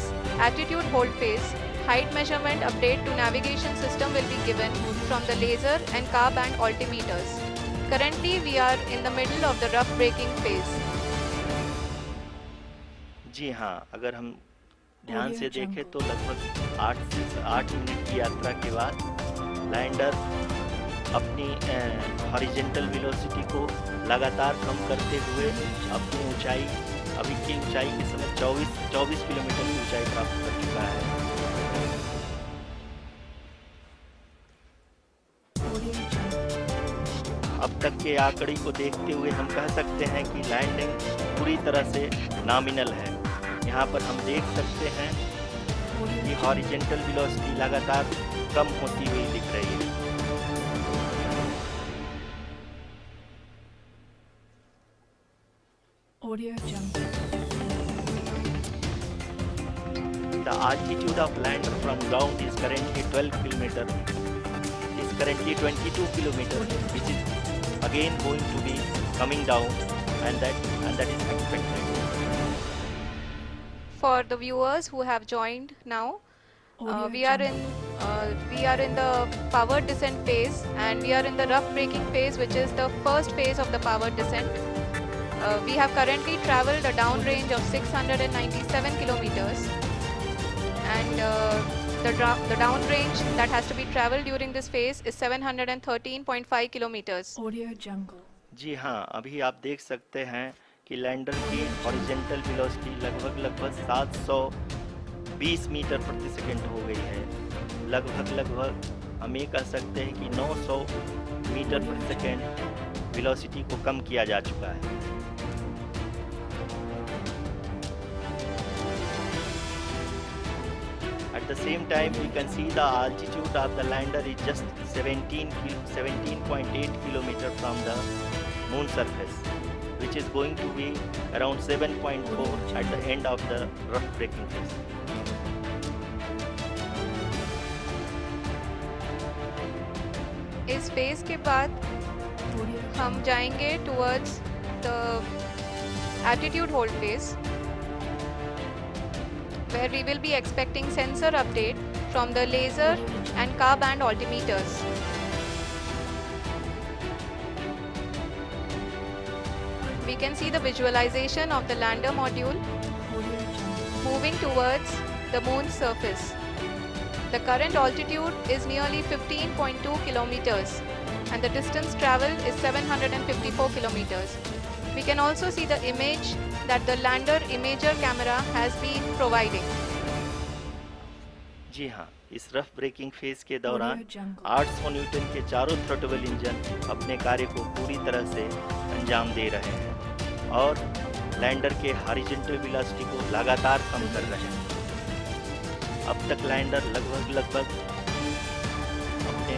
attitude hold phase, height measurement update to navigation system will be given from the laser and car band altimeters. Currently we are in the middle of the rough braking phase. जी हाँ, अगर हम ध्यान से देखें तो लगभग 8 minute की यात्रा के बाद लैंडर अपनी हॉरिजॉन्टल वेलोसिटी को लगातार कम करते हुए अपनी ऊंचाई अभी की ऊंचाई के समय 24 किलोमीटर की ऊंचाई प्राप्त कर चुका है। Audio Jungle. अब तक के आंकड़े को देखते हुए हम कह सकते हैं कि लैंडिंग पूरी तरह से नॉमिनल है। यहाँ पर हम देख सकते हैं कि हॉरिजॉन्टल वेलोसिटी लगातार कम होती हुई दिख रही है। Audio Jungle. The altitude of lander from ground is currently 12 kilometer. Is currently 22 kilometer, which is again going to be coming down, and that is expected. For the viewers who have joined now, Audio we are in the power descent phase, and we are in the rough braking phase, which is the first phase of the power descent. We have currently traveled a downrange of 697 kilometers, and the downrange that has to be traveled during this phase is 713.5 kilometers. Audio Jungle. जी हाँ, अभी आप देख सकते हैं कि lander की horizontal velocity लगभग 720 metre प्रति सेकंड हो गई है। लगभग हम ये कह सकते हैं कि 900 मीटर प्रति सेकंड वेलोसिटी को कम किया जा चुका है। At the same time, we can see the altitude of the lander is just 17.8 kilometer from the moon surface, which is going to be around 7.4 at the end of the rough braking phase. इस phase के बाद Audio हम जाएंगे towards the attitude hold phase, where we will be expecting sensor update from the laser and car band altimeters. We can see the visualization of the lander module Audio Jungle. moving towards the moon's surface. The current altitude is nearly 15.2 kilometers and the distance traveled is 754 kilometers. We can also see the image that the lander imager camera has been providing. जी हाँ, इस rough breaking phase के दौरान Audio Jungle. 800 Newton के चारों throttle engine अपने कार्य को पूरी तरह से अंजाम दे रहे हैं और लैंडर के हॉरिजॉन्टल वेलोसिटी को लगातार कम कर रहे हैं। अब तक लैंडर लगभग अपने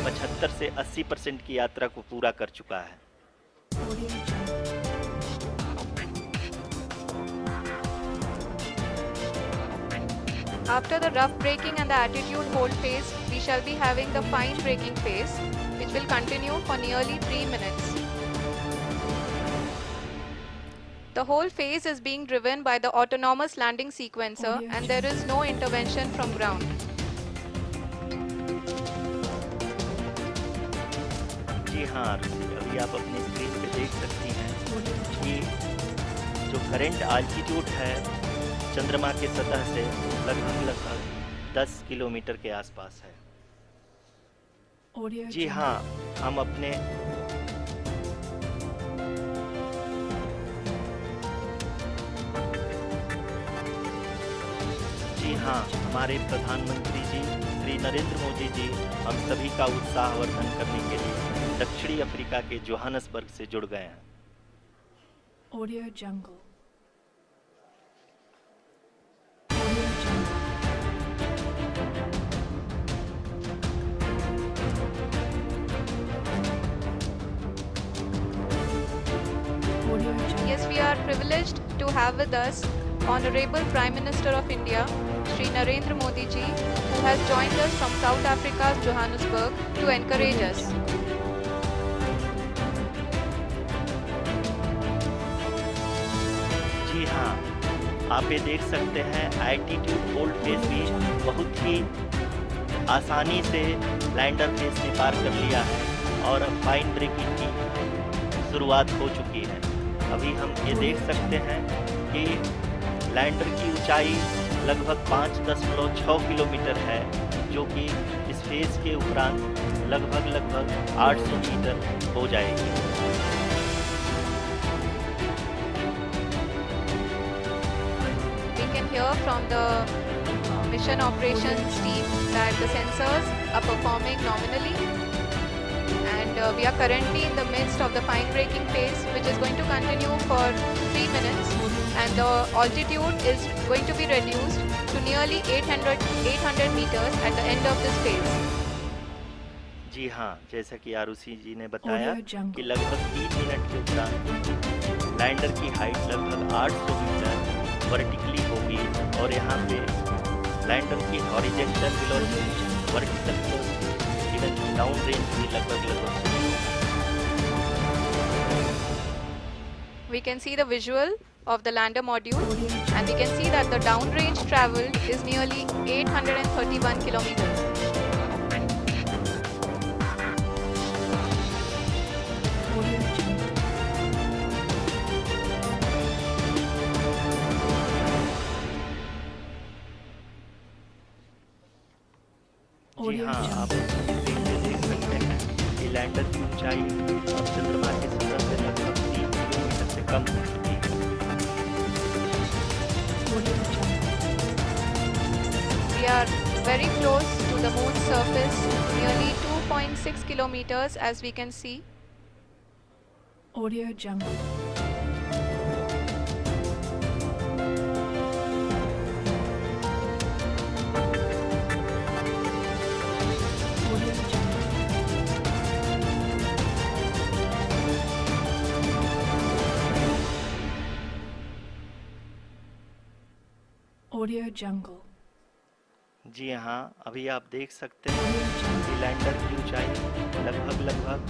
75 से 80% की यात्रा को पूरा कर चुका है। Audio Jungle. After the rough braking and the attitude hold phase, we shall be having the fine braking phase, which will continue for nearly 3 minutes. The whole phase is being driven by the autonomous landing sequencer and there is no intervention from ground. जी हाँ, अभी आप अपनी screen पे देख सकती हैं कि जो करंट आल्टीट्यूड है चंद्रमा के सतह से लगभग 10 किलोमीटर के आसपास है। Audio जी हाँ, हम अपने जी हाँ, हमारे प्रधानमंत्री जी श्री नरेंद्र मोदी जी हम सभी का उत्साहवर्धन करने के लिए दक्षिणी अफ्रीका के जोहानसबर्ग से जुड़ गए हैं। Audio Jungle. Audio Jungle. Audio Jungle. Yes, we are privileged to have with us Honorable Prime Minister of India, Shri Narendra Modi ji, who has joined us from South Africa's Johannesburg to encourage us. जी हाँ, आप ये देख सकते हैं altitude hold phase भी बहुत ही आसानी से लैंडर फेज से पार कर लिया है और अब फाइन ब्रेकिंग की शुरुआत हो चुकी है। अभी हम ये देख सकते हैं कि लैंडर की ऊंचाई लगभग 5.6 किलोमीटर है, जो कि इस फेज के उपरांत लगभग 800 मीटर हो जाएगी। We can hear from the mission operations team that the sensors are performing nominally and we are currently in the midst of the fine braking phase, which is going to continue for 3 minutes and the altitude is going to be reduced to nearly 800 meters at the end of this phase. जी हाँ, जैसा कि आरुषि जी ने बताया Audio Jungle. कि लगभग 3 minute के उपरांत lander की हाइट लगभग 800 मीटर वर्टिकली होगी और यहाँ पे लैंडर की horizontal velocity, vertical velocity, even down range भी लगभग We can see the visual of the lander module and we can see that the downrange traveled is nearly 831 kilometers. Audio Jungle. Ji Audio हाँ, आप Jungle. Screen पे देख सकते हैं कि lander की ऊंचाई अब चंद्रमा के सतह से लगभग 3 किलोमीटर से कम हो चुकी है। Audio Jungle. We are very close to the moon's surface, nearly 2.6 kilometers as we can see. Audio Jungle. Audio Jungle. Audio Jungle. जी हाँ, अभी आप देख सकते हैं कि लैंडर की ऊंचाई लगभग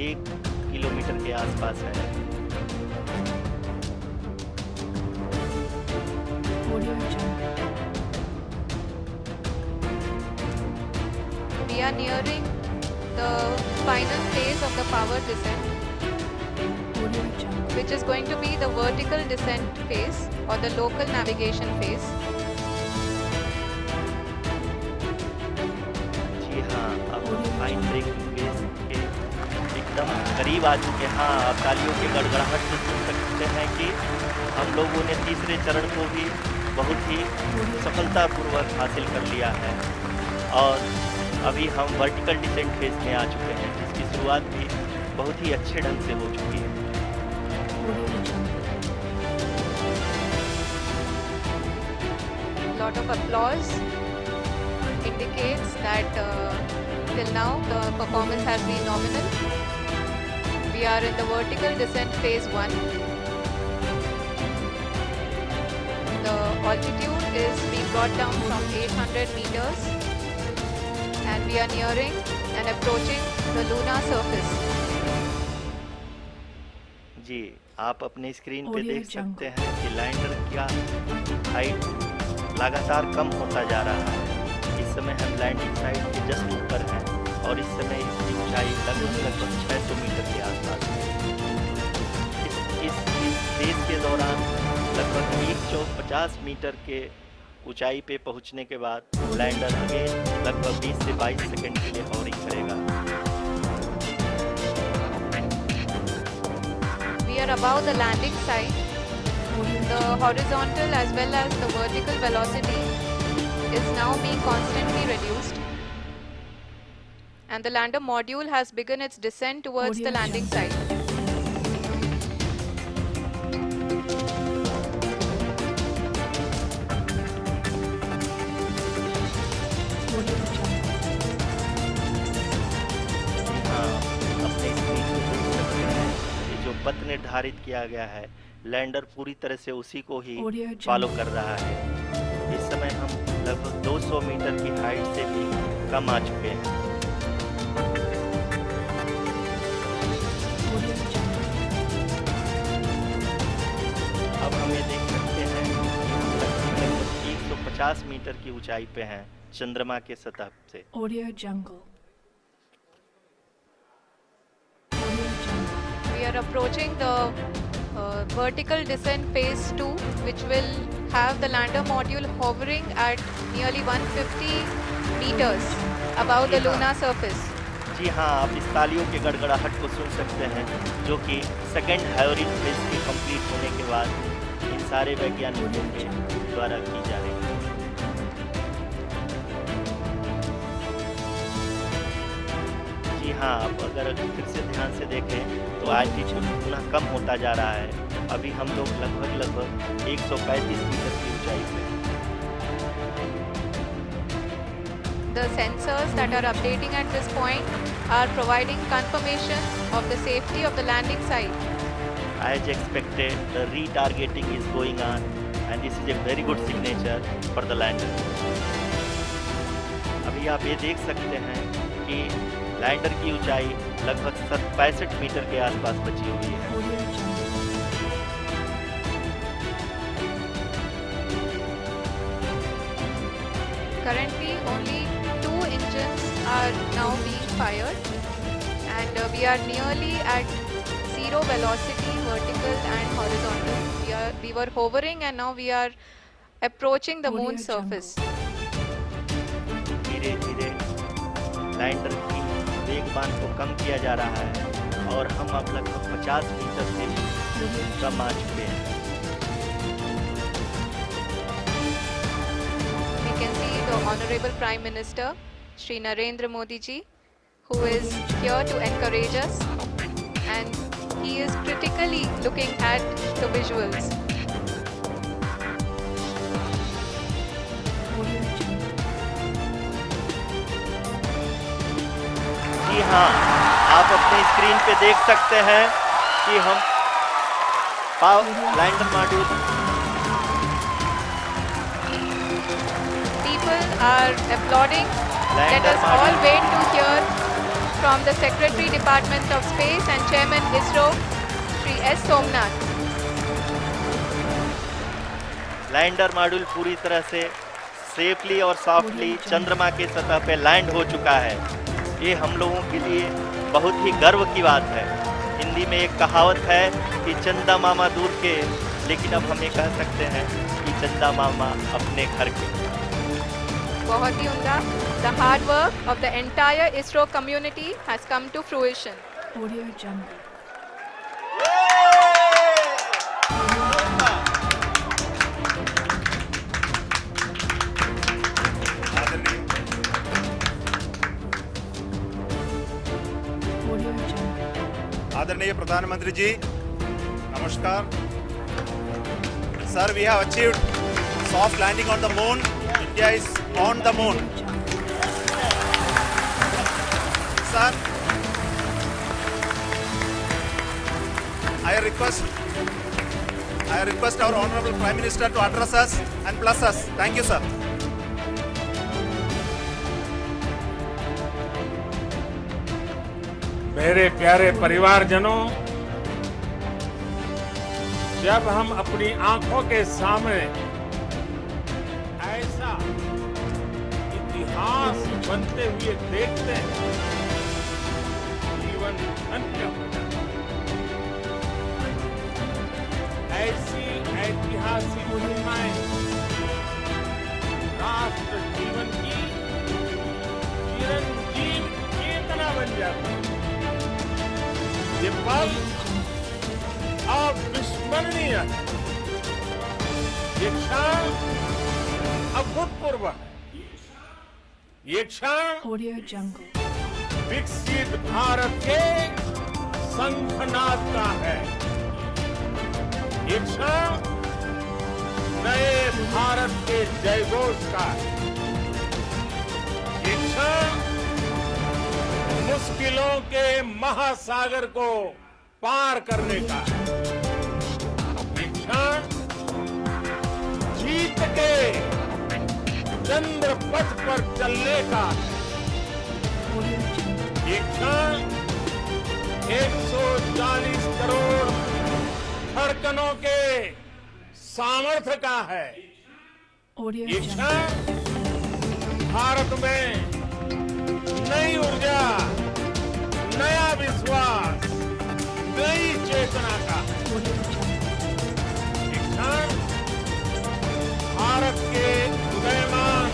1 किलोमीटर के आसपास है। Audio Jungle. We are nearing the final phase of the power descent, Audio Jungle. which is going to be the vertical descent phase or the local navigation phase. जी हाँ, अब फाइन ब्रेकिंग फेज के एकदम करीब आ चुके हैं। हाँ, आप तालियों की गड़गड़ाहट से सुन सकते हैं कि हम लोगों ने तीसरे चरण को भी बहुत ही सफलतापूर्वक हासिल कर लिया है और अभी हम वर्टिकल डिसेंट फेज में आ चुके हैं, जिसकी शुरुआत भी बहुत ही अच्छे ढंग से हो चुकी है। Audio Jungle. Lot of applause indicates that till now the performance has been nominal. We are in the vertical descent phase 1. The altitude is being brought down from 800 meters, and we are nearing and approaching the lunar surface. जी, आप अपने screen पे Audio देख सकते Jungle. हैं कि lander का height लगातार कम होता जा रहा है। इस समय हम लैंडिंग साइट के जस्ट ऊपर हैं और इस समय इसकी ऊंचाई लगभग 600 मीटर के आसपास है। इस फेज के दौरान लगभग 150 मीटर के ऊंचाई पे पहुंचने के बाद लैंडर आगे लगभग 20 से 22 सेकंड के लिए हॉवरिंग करेगा। We are above the landing site. The horizontal as well as the vertical velocity is now being constantly reduced, and the lander module has begun its descent towards Audio the landing Jungle. site. Audio Jungle. हाँ, अपने screen पे देख सकते हैं कि जो पथ निर्धारित किया गया है लैंडर पूरी तरह से उसी को ही Audio Jungle. फॉलो कर रहा है। इस समय हम लगभग 200 मीटर की हाइट से भी कम आ चुके हैं। Audio Jungle. अब हम ये देख सकते हैं कि लगभग 150 मीटर की ऊंचाई पे हैं चंद्रमा के सतह से। Audio Jungle. Audio Jungle. We are approaching the vertical descent phase 2, which will have the lander module hovering at nearly 150 meters above the lunar surface. जी हाँ, आप इस तालियों के गड़गड़ाहट को सुन सकते हैं जो कि सेकेंड हाइवरिंग फेज के कंप्लीट होने के बाद इन सारे वैज्ञानिकों के द्वारा की जा रही है। जी हाँ, आप अगर फिर से ध्यान से देखें तो एल्टीट्यूड पुनः कम होता जा रहा है। अभी हम लोग लगभग 135 मीटर की ऊंचाई पे हैं। The sensors that are updating at this point are providing confirmation of the safety of the landing site. As expected, the retargeting is going on and this is a very good signature for the lander. अभी आप ये देख सकते हैं कि lander की ऊंचाई लगभग 65 मीटर के आसपास बची हुई है। Audio Jungle. Currently, only 2 engines are now being fired, and we are nearly at zero velocity, vertical and horizontal. We were hovering, and now we are approaching the Audio moon's Jungle. surface. धीरे धीरे lander की वेगमान को कम किया जा रहा है और हम अब लगभग 50 मीटर से भी कम आ चुके हैं। We can see the Honorable Prime Minister, Shri Narendra Modi ji, who is here to encourage us, and he is critically looking at the visuals. Audio Jungle. जी हाँ, आप अपने स्क्रीन पे देख सकते हैं कि हम lander module People are applauding. Let Lander us all module. wait to hear from the Secretary Department of Space and Chairman ISRO, Shri S. Somnath. Lander module पूरी तरह से सेफली और सॉफ्टली चंद्रमा के सतह पे लैंड हो चुका है। ये हम लोगों के लिए बहुत ही गर्व की बात है। हिंदी में एक कहावत है कि चंदा मामा दूर के, लेकिन अब हम ये कह सकते हैं कि चंदा मामा अपने घर के। बहुत ही उम्दा. The hard work of the entire ISRO community has come to fruition. Audio Jungle. Audio Jungle. आदरणीय प्रधानमंत्री जी नमस्कार sir we have achieved soft landing on the moon India is on the moon sir I request our honorable prime minister to address us and bless us. Thank you sir. मेरे प्यारे परिवारजनों, जब हम अपनी आंखों के सामने ऐसा इतिहास बनते हुए देखते हैं, जीवन धन्य हो जाता है। ऐसी ऐतिहासिक घटनाएं राष्ट्र जीवन की चिरंजीव चेतना बन जाती है। ये पल अविस्मरणीय है। ये क्षण अभूतपूर्व है। ये क्षण Audio Jungle. विकसित भारत के शंखनाद का है। ये क्षण नए भारत के जयघोष का है। ये क्षण मुश्किलों के महासागर को पार करने का है। ये क्षण जीत के चंद्र पथ पर चलने का है। Audio Jungle. ये क्षण 140 करोड़ धड़कनों के सामर्थ्य का है। Audio ये Jungle. क्षण भारत में नई ऊर्जा, नया विश्वास, नई चेतना का है। Audio Jungle. ये क्षण भारत के उदयमान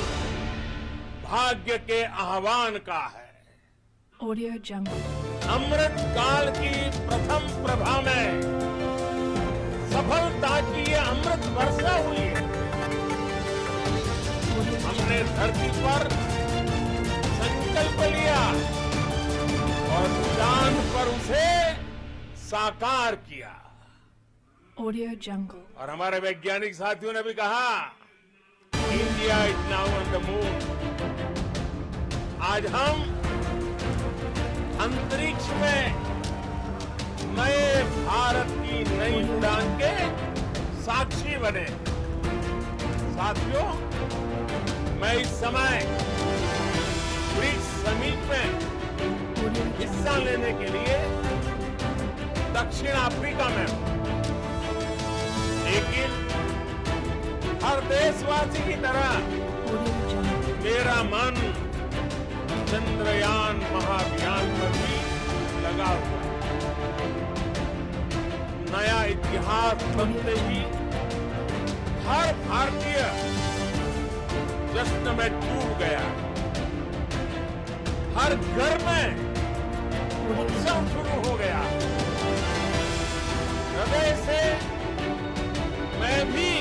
भाग्य के आह्वान का है। Audio Jungle. अमृत काल की प्रथम प्रभा में सफलता की ये अमृत वर्षा हुई है। Audio Jungle. हमने धरती पर संकल्प लिया और चांद पर उसे साकार किया। Audio Jungle. और हमारे वैज्ञानिक साथियों ने भी कहा, India is now on the moon. आज हम अंतरिक्ष में नए भारत की नई उड़ान के साक्षी बने। साथियों, मैं इस समय ब्रिक्स समिट में Audio Jungle. हिस्सा लेने के लिए दक्षिण अफ्रीका में हूं। लेकिन हर देशवासी की तरह Audio Jungle. मेरा मन चंद्रयान महाअभियान पर भी लगा हुआ है। नया इतिहास बनते ही हर भारतीय जश्न में डूब गया। हर घर में उत्सव शुरू हो गया। हृदय से मैं भी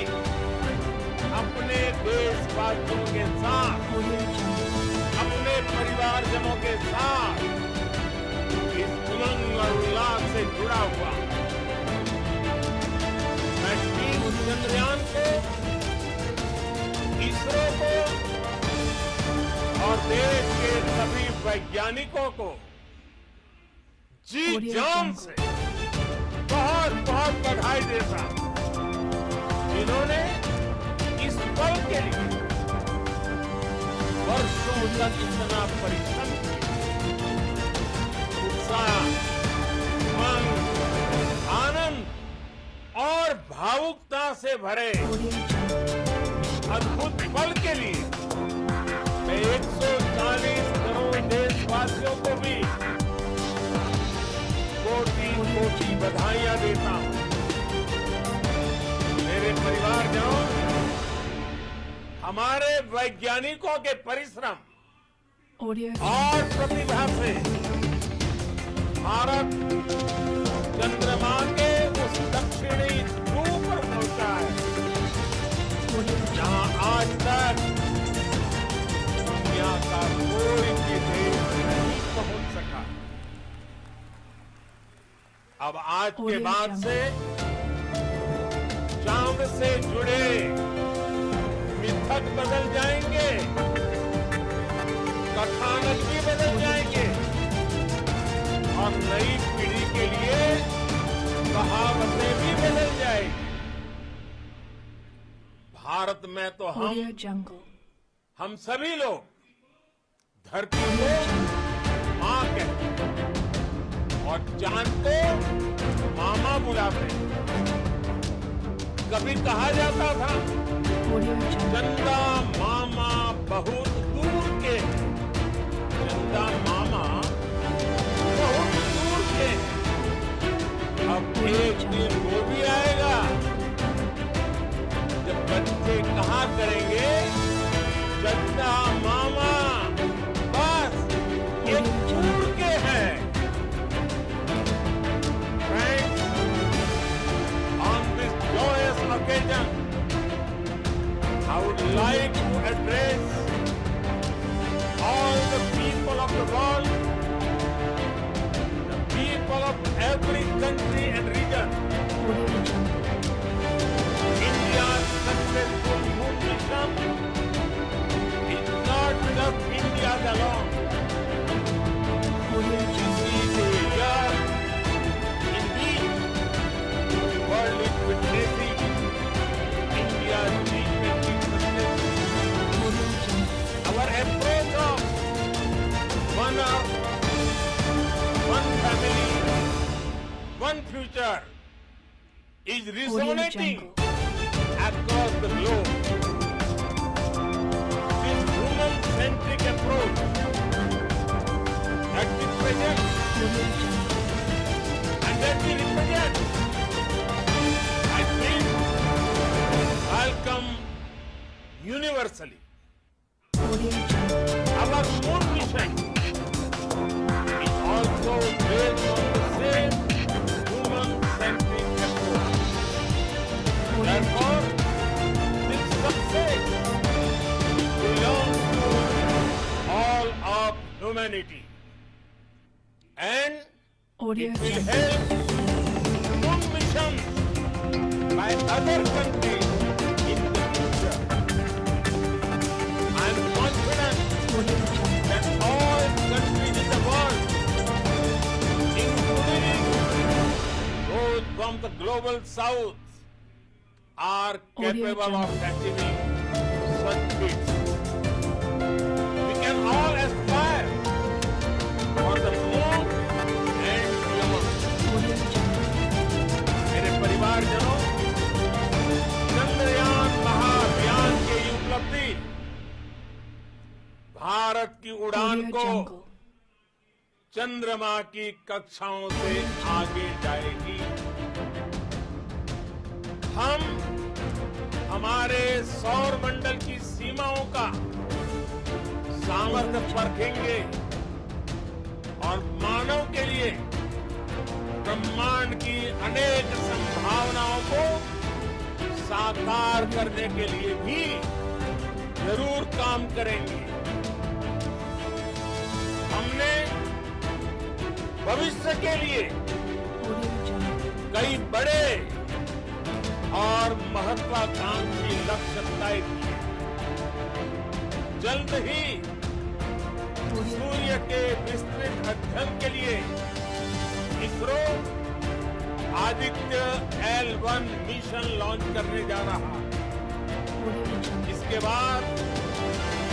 अपने देशवासियों के साथ, Audio Jungle. अपने परिवारजनों के साथ इस उमंग और उल्लास से जुड़ा हुआ हूं। मैं टीम चंद्रयान को, इसरो को और देश के सभी वैज्ञानिकों को जी Audio जान Jungle. से बहुत बहुत बधाई देता हूं, जिन्होंने इस पल के लिए वर्षों तक इतना परिश्रम किया। उत्साह, उमंग, आनंद और भावुकता से भरे Audio Jungle. अद्भुत पल के लिए मैं 140 करोड़ देशवासियों को भी कोटि कोटि बधाइयां देता हूं। मेरे परिवारजनों, हमारे वैज्ञानिकों के परिश्रम Audio Jungle. और प्रतिभा से भारत चंद्रमा के उस दक्षिणी ध्रुव पर पहुंचा है, Audio Jungle. जहां आज तक दुनिया का कोई भी देश नहीं पहुंच सका। अब आज के Audio बाद Jungle. से चांद से जुड़े मिथक बदल जाएंगे, कथानक भी बदल जाएंगे और नई पीढ़ी के लिए कहावतें भी बदल जाएंगी। भारत में तो Audio Jungle. हम सभी लोग धरती को मां कहते हैं। और चांद को मामा बुलाते हैं। कभी कहा जाता था Audio Jungle. चंदा मामा बहुत दूर के हैं। चंदा मामा बहुत दूर के हैं। अब एक दिन वो भी आएगा जब बच्चे कहा करेंगे चंदा मामा बस ये दूर के हैं। Friends, on this joyous occasion, I would like to address all the people of the world, the people of every country and region. Audio Jungle. India's successful moon mission is not just India's alone. Audio Jungle. This is a year in which the world is witnessing India's G20 success. Audio Jungle. Our approach of one earth, one family, one future is Audio resonating Jungle. across the globe. This human-centric approach that we present Audio Jungle. and that we represent has been welcomed universally. Audio Jungle. Our moon mission is also based on the same human-centric approach. Audio Therefore, Jungle. this success belongs to all of humanity, and Audio it will Jungle. help moon missions by other countries in the future. I am confident Audio Jungle. that all countries in the world, including those from the global south, are capable of achieving such feats. We can all aspire for the moon and beyond. Audio Jungle. मेरे परिवारजनों, चंद्रयान महाअभियान की उपलब्धि भारत की उड़ान Audio को Jungle. चंद्रमा की कक्षाओं से आगे जाएगी। हम हमारे सौर मंडल की सीमाओं का सामर्थ्य परखेंगे और मानव के लिए ब्रह्मांड की अनेक संभावनाओं को साकार करने के लिए भी जरूर काम करेंगे। हमने भविष्य के लिए Audio Jungle. कई बड़े और महत्वाकांक्षी लक्ष्य तय किए। जल्द ही सूर्य के विस्तृत अध्ययन के लिए ISRO Aditya L1 mission launch करने जा रहा है। Audio Jungle. इसके बाद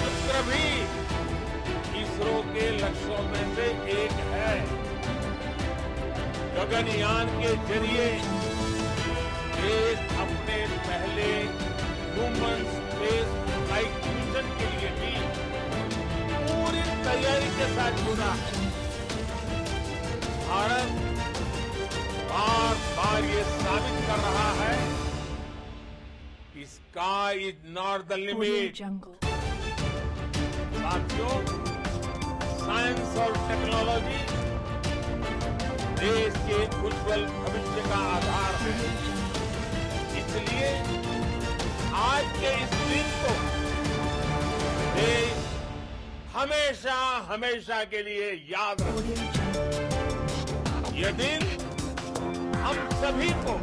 शुक्र भी इसरो के लक्ष्यों में से एक है। गगनयान के जरिए देश अपने पहले ह्यूमन स्पेस फ्लाइट मिशन के लिए भी पूरी तैयारी के साथ जुड़ा है। भारत बार बार ये साबित कर रहा है कि sky is not the Audio limit. Jungle. साथियों, साइंस और टेक्नोलॉजी देश के उज्जवल भविष्य का आधार है। Audio Jungle. इसलिए आज के इस दिन को देश हमेशा हमेशा के लिए याद रखे। Audio Jungle. यह दिन हम सभी को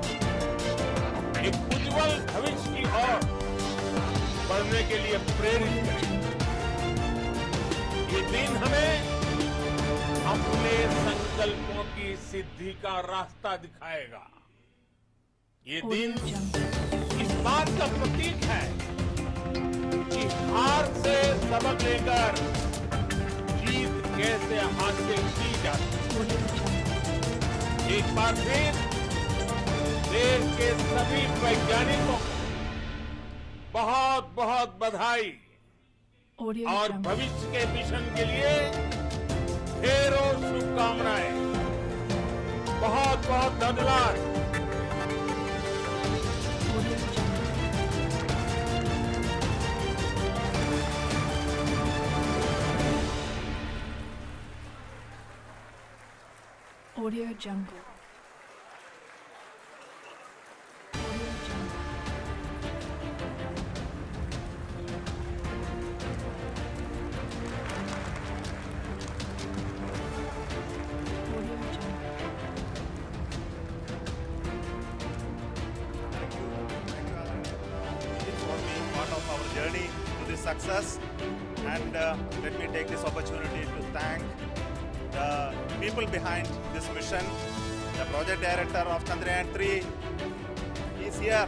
एक उज्जवल भविष्य की ओर बढ़ने के लिए प्रेरित करे। ये दिन हमें अपने संकल्पों की सिद्धि का रास्ता दिखाएगा। ये दिन Audio Jungle. इस बात का प्रतीक है कि हार से सबक लेकर जीत कैसे हासिल की जाती है। Audio Jungle. एक बार फिर देश के सभी वैज्ञानिकों को बहुत बहुत बधाई Audio और Jungle. भविष्य के मिशन के लिए ढेरों शुभकामनाएं। बहुत बहुत धन्यवाद। Audio Jungle. Audio Jungle. Audio Jungle. Audio Jungle. Thank you, Alan, for being part of our journey to this success. And let me take this opportunity to thank the people behind this mission. The project director of Chandrayaan 3 is here.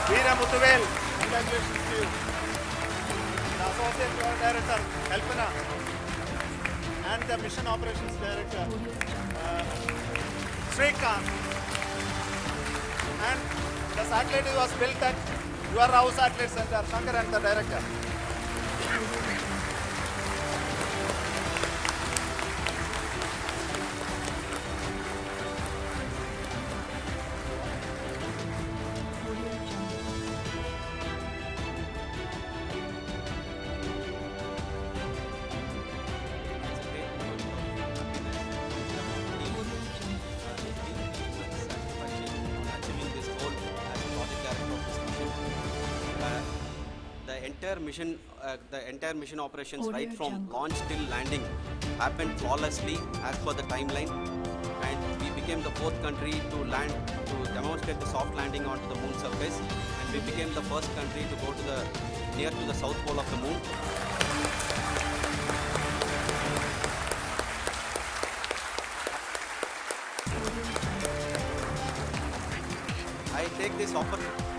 Veera Muthuvel. Congratulations to you. The associate project director, Kalpana. And the mission operations director, Srikanth. And the satellite was built at your house satellite center, Shankar, and the director. Audio Jungle. Achieving this goal as project director of this mission. The entire mission operations Audio right from Jungle. launch till landing happened flawlessly as per the timeline, and we became the fourth country to land to demonstrate the soft landing onto the moon surface, and we became the first country to go to the near to the south pole of the moon.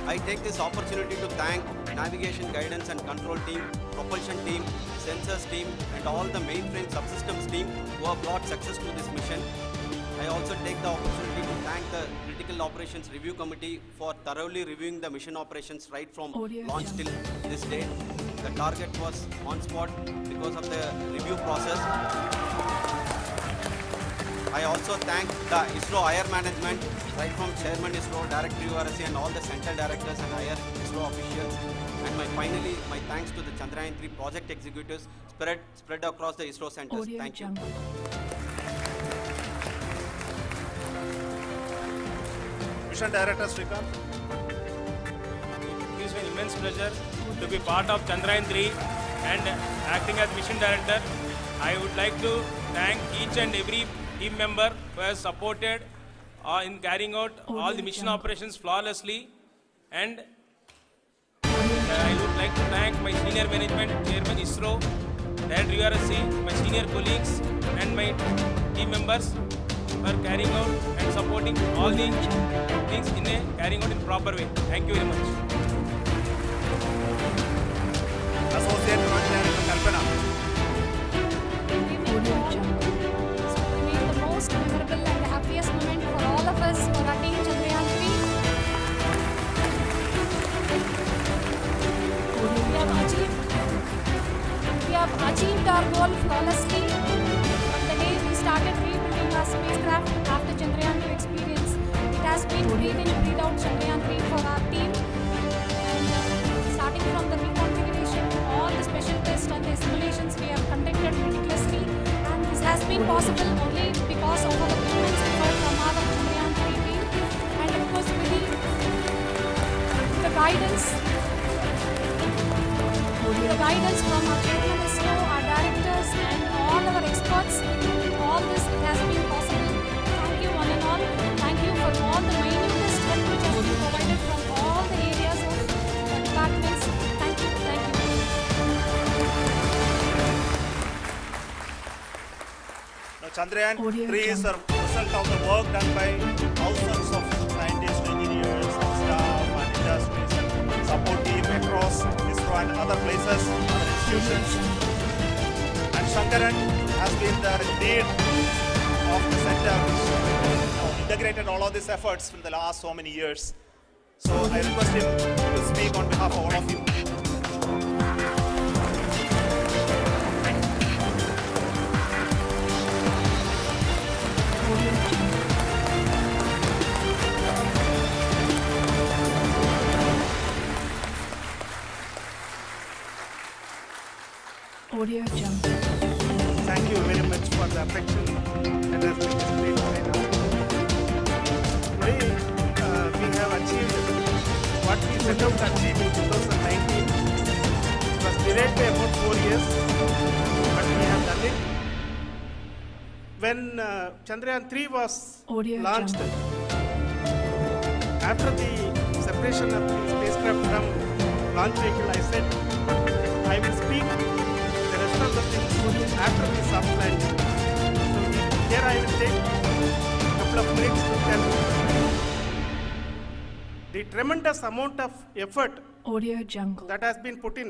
I take this opportunity to thank navigation guidance and control team, propulsion team, sensors team, and all the mainframe subsystems team who have brought success to this mission. I also take the opportunity to thank the Critical Operations Review Committee for thoroughly reviewing the mission operations right from Audio launch till Jungle. this day. The target was on spot because of the review process. I also thank the ISRO higher management, right from Chairman ISRO, Director URSC, and all the central directors and higher ISRO officials. And finally, my thanks to the Chandrayaan 3 project executives spread across the ISRO centers. Audio Thank you. Jungle. Mission Director Srikanth. It gives me immense pleasure to be part of Chandrayaan 3 and acting as mission director. I would like to thank each and every team member who has supported in carrying out all the mission operations flawlessly. And I would like to thank my senior management, Chairman ISRO, Director URSC, my senior colleagues and my team members for carrying out and supporting all the things in a carrying out in proper way. Thank you very much. Associate Project Director Kalpana. Audio Jungle. This will remain the most memorable and the happiest moment for all of us for attaining Chandrayaan 3. We have achieved our goal flawlessly. From the day we started rebuilding our spacecraft after Chandrayaan 2 experience, it has been breathe in, breathe out Chandrayaan 3 for our team. And starting from the reconfiguration, all the special tests and the simulations we have conducted meticulously, and this has been possible only because of our immense effort from our Chandrayaan 3 team, and of course with the guidance from our Chairman ISRO, our directors, and all our experts. All this it has been possible. Thank you one and all. Thank you for all the minutest help which has been provided from all the areas of departments. Thank you. Thank you. Now, Chandrayaan Audio 3 is the Jungle. result of the work done by thousands of scientists, engineers, and staff, and industries, and support team across ISRO and other places, other institutions. And Shankaran has been the lead of the center, which integrated all of these efforts in the last so many years. So I request him to speak on behalf of all of you. Audio Jungle. Thank you very much for the affection that has been displayed today. Today, we have achieved what we set out to achieve in 2019. It was delayed by about 4 years, but we have done it. When Chandrayaan 3 was Audio launched, Jungle. after the separation of the spacecraft from launch vehicle, I said I will speak the rest of the things after the soft landing. So here I will take a couple of minutes to tell the tremendous amount of effort Audio Jungle. that has been put in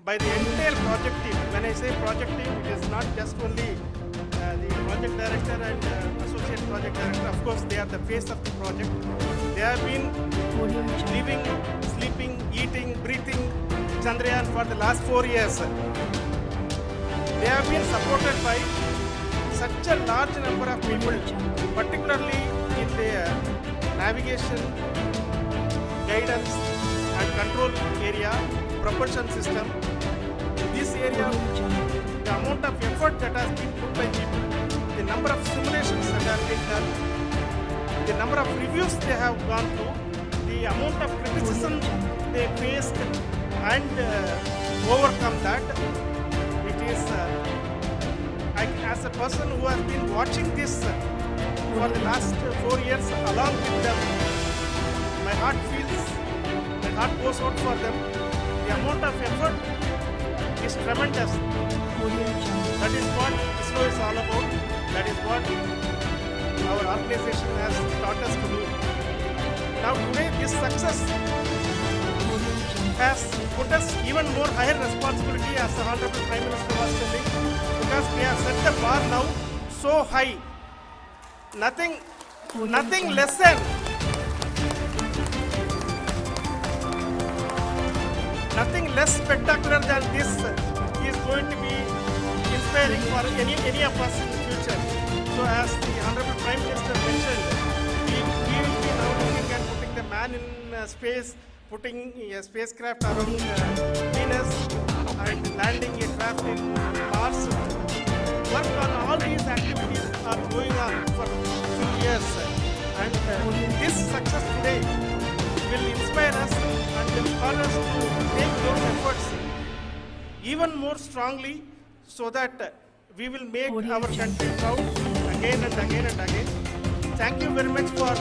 by the entire project team. When I say project team, it is not just only the project director and associate project director. Of course, they are the face of the project. They have been Audio Jungle. living, sleeping, eating, breathing Chandrayaan for the last 4 years. They have been supported by such a large number of people, particularly in the navigation, guidance and control area, propulsion system. This area, Audio Jungle. the amount of effort that has been put by people, the number of simulations that have been done, the number of reviews they have gone through, the amount of criticism they faced and overcome that. It is, as a person who has been watching this for the last 4 years along with them, my heart goes out for them. The amount of effort is tremendous. Audio Jungle. That is what ISRO is all about. That is what our organization has taught us to do. Now today this success Audio Jungle. has put us even more higher responsibility, as the Honorable Prime Minister was telling, because we have set the bar now so high. Nothing less than nothing less spectacular than this is going to be inspiring for any of us in the future. So as the Honorable Prime Minister mentioned, we will be now looking at putting the man in space, putting a spacecraft around Venus and landing a craft in Mars. Work on all these activities are going on for a few years, and this success today will inspire us and inspire us to take those efforts even more strongly, so that we will make Audio our Jungle. country proud again and again and again. Thank you very much for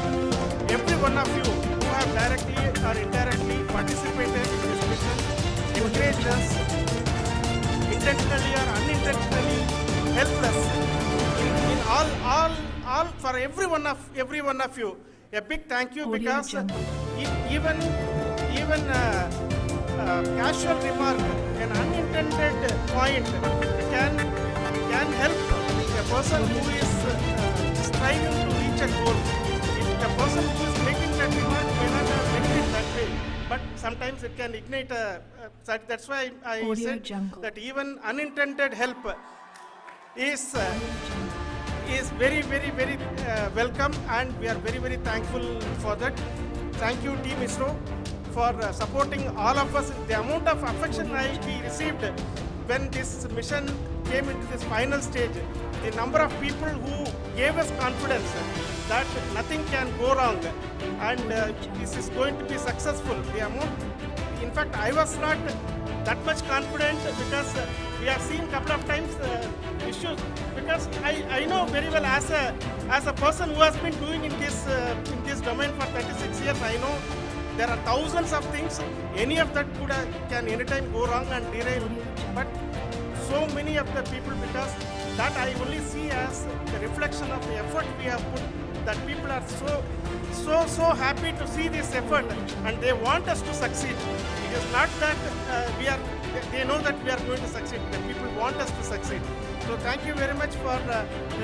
every one of you who have directly or indirectly participated in this mission, encouraged us, intentionally or unintentionally helped us in all for every one of you. A big thank you, Audio because Jungle. even casual remark, an unintended point can help a person who is striving to reach a goal. If the person who is making that remark may not have meant it that way, but sometimes it can ignite that's why I Audio said Jungle. that even unintended help is very, very, very welcome, and we are very, very thankful for that. Thank you, Team ISRO, for supporting all of us. The amount of affection we received when this mission came into this final stage, the number of people who gave us confidence that nothing can go wrong and this is going to be successful. The amount, in fact, I was not that much confident, because we have seen a couple of times issues, because I know very well as a person who has been doing in this domain for 36 years, I know there are thousands of things. Any of that can anytime go wrong and derail. But so many of the people, because that I only see as the reflection of the effort we have put, that people are so happy to see this effort, and they want us to succeed. It is not that they know that we are going to succeed. The people want us to succeed. So thank you very much for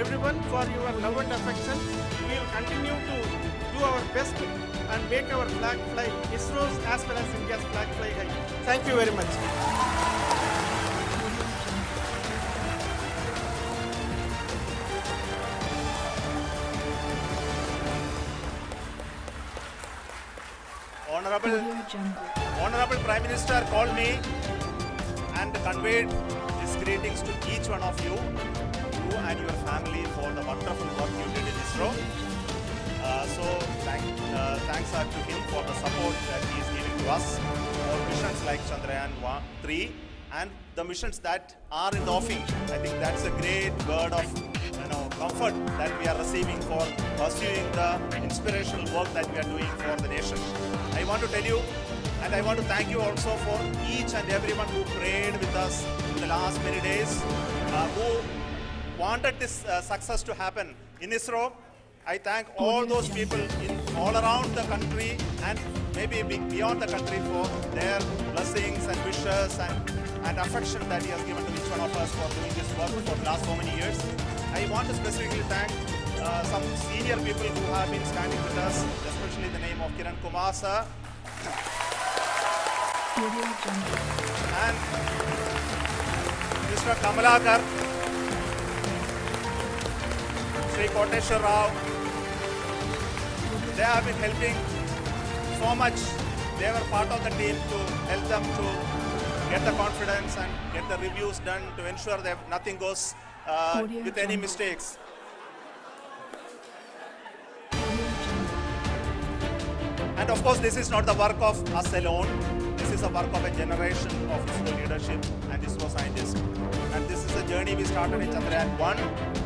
everyone for your love and affection. We will continue to do our best and make our flag fly, ISRO's as well as India's flag fly high. Thank you very much. Honorable Prime Minister called me and conveyed his greetings to each one of you and your family for the wonderful work you did in ISRO. Thanks are to him for the support that he is giving to us for missions like Chandrayaan 3 and the missions that are in the offing. I think that's a great word of comfort that we are receiving for pursuing the inspirational work that we are doing for the nation. I want to tell you, and I want to thank you also for each and everyone who prayed with us in the last many days, who wanted this success to happen in ISRO. I thank all those people all around the country and maybe beyond the country for their blessings and wishes and affection that he has given to each one of us for doing this work for the last so many years. I want to specifically thank some senior people who have been standing with us, especially the name of Kiran Kumar sir and Mr. Kamalakar, Sri Koteshwar Rao. They have been helping so much. They were part of the team to help them to get the confidence and get the reviews done to ensure that nothing goes with any mistakes. And of course, this is not the work of us alone. This is a work of a generation of ISRO leadership and ISRO scientists. And this is a journey we started in Chandrayaan 1,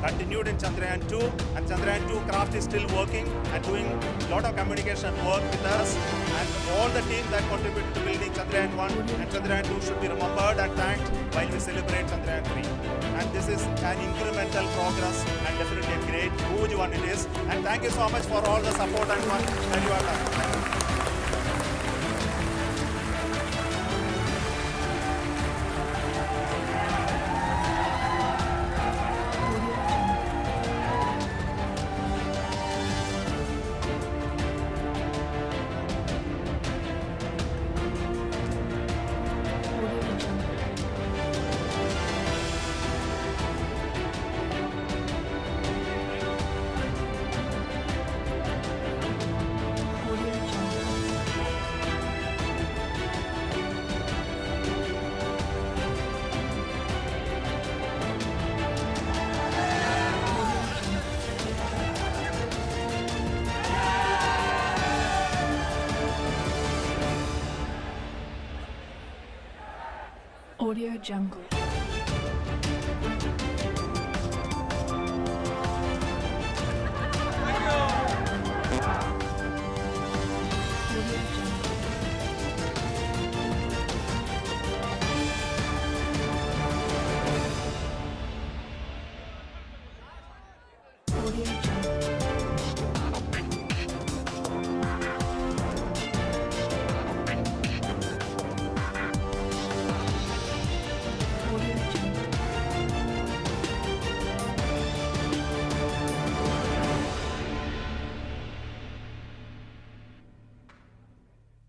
continued in Chandrayaan 2, and Chandrayaan 2 craft is still working and doing a lot of communication work with us. And all the team that contributed to building Chandrayaan 1 and Chandrayaan 2 should be remembered and thanked while we celebrate Chandrayaan 3. And this is an incremental progress and definitely a great, huge one it is. And thank you so much for all the support and work that you have done. Audio Jungle.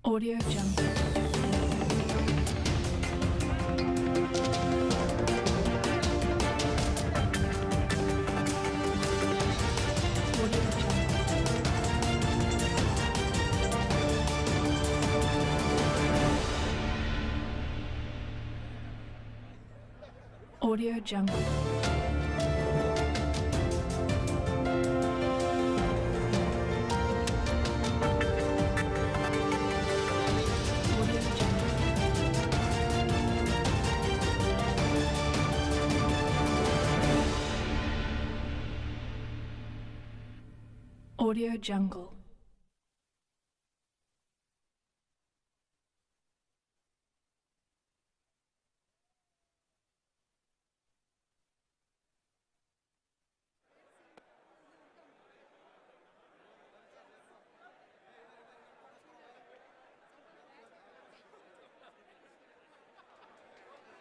Audio Jungle. Audio Jungle. Audio Jungle.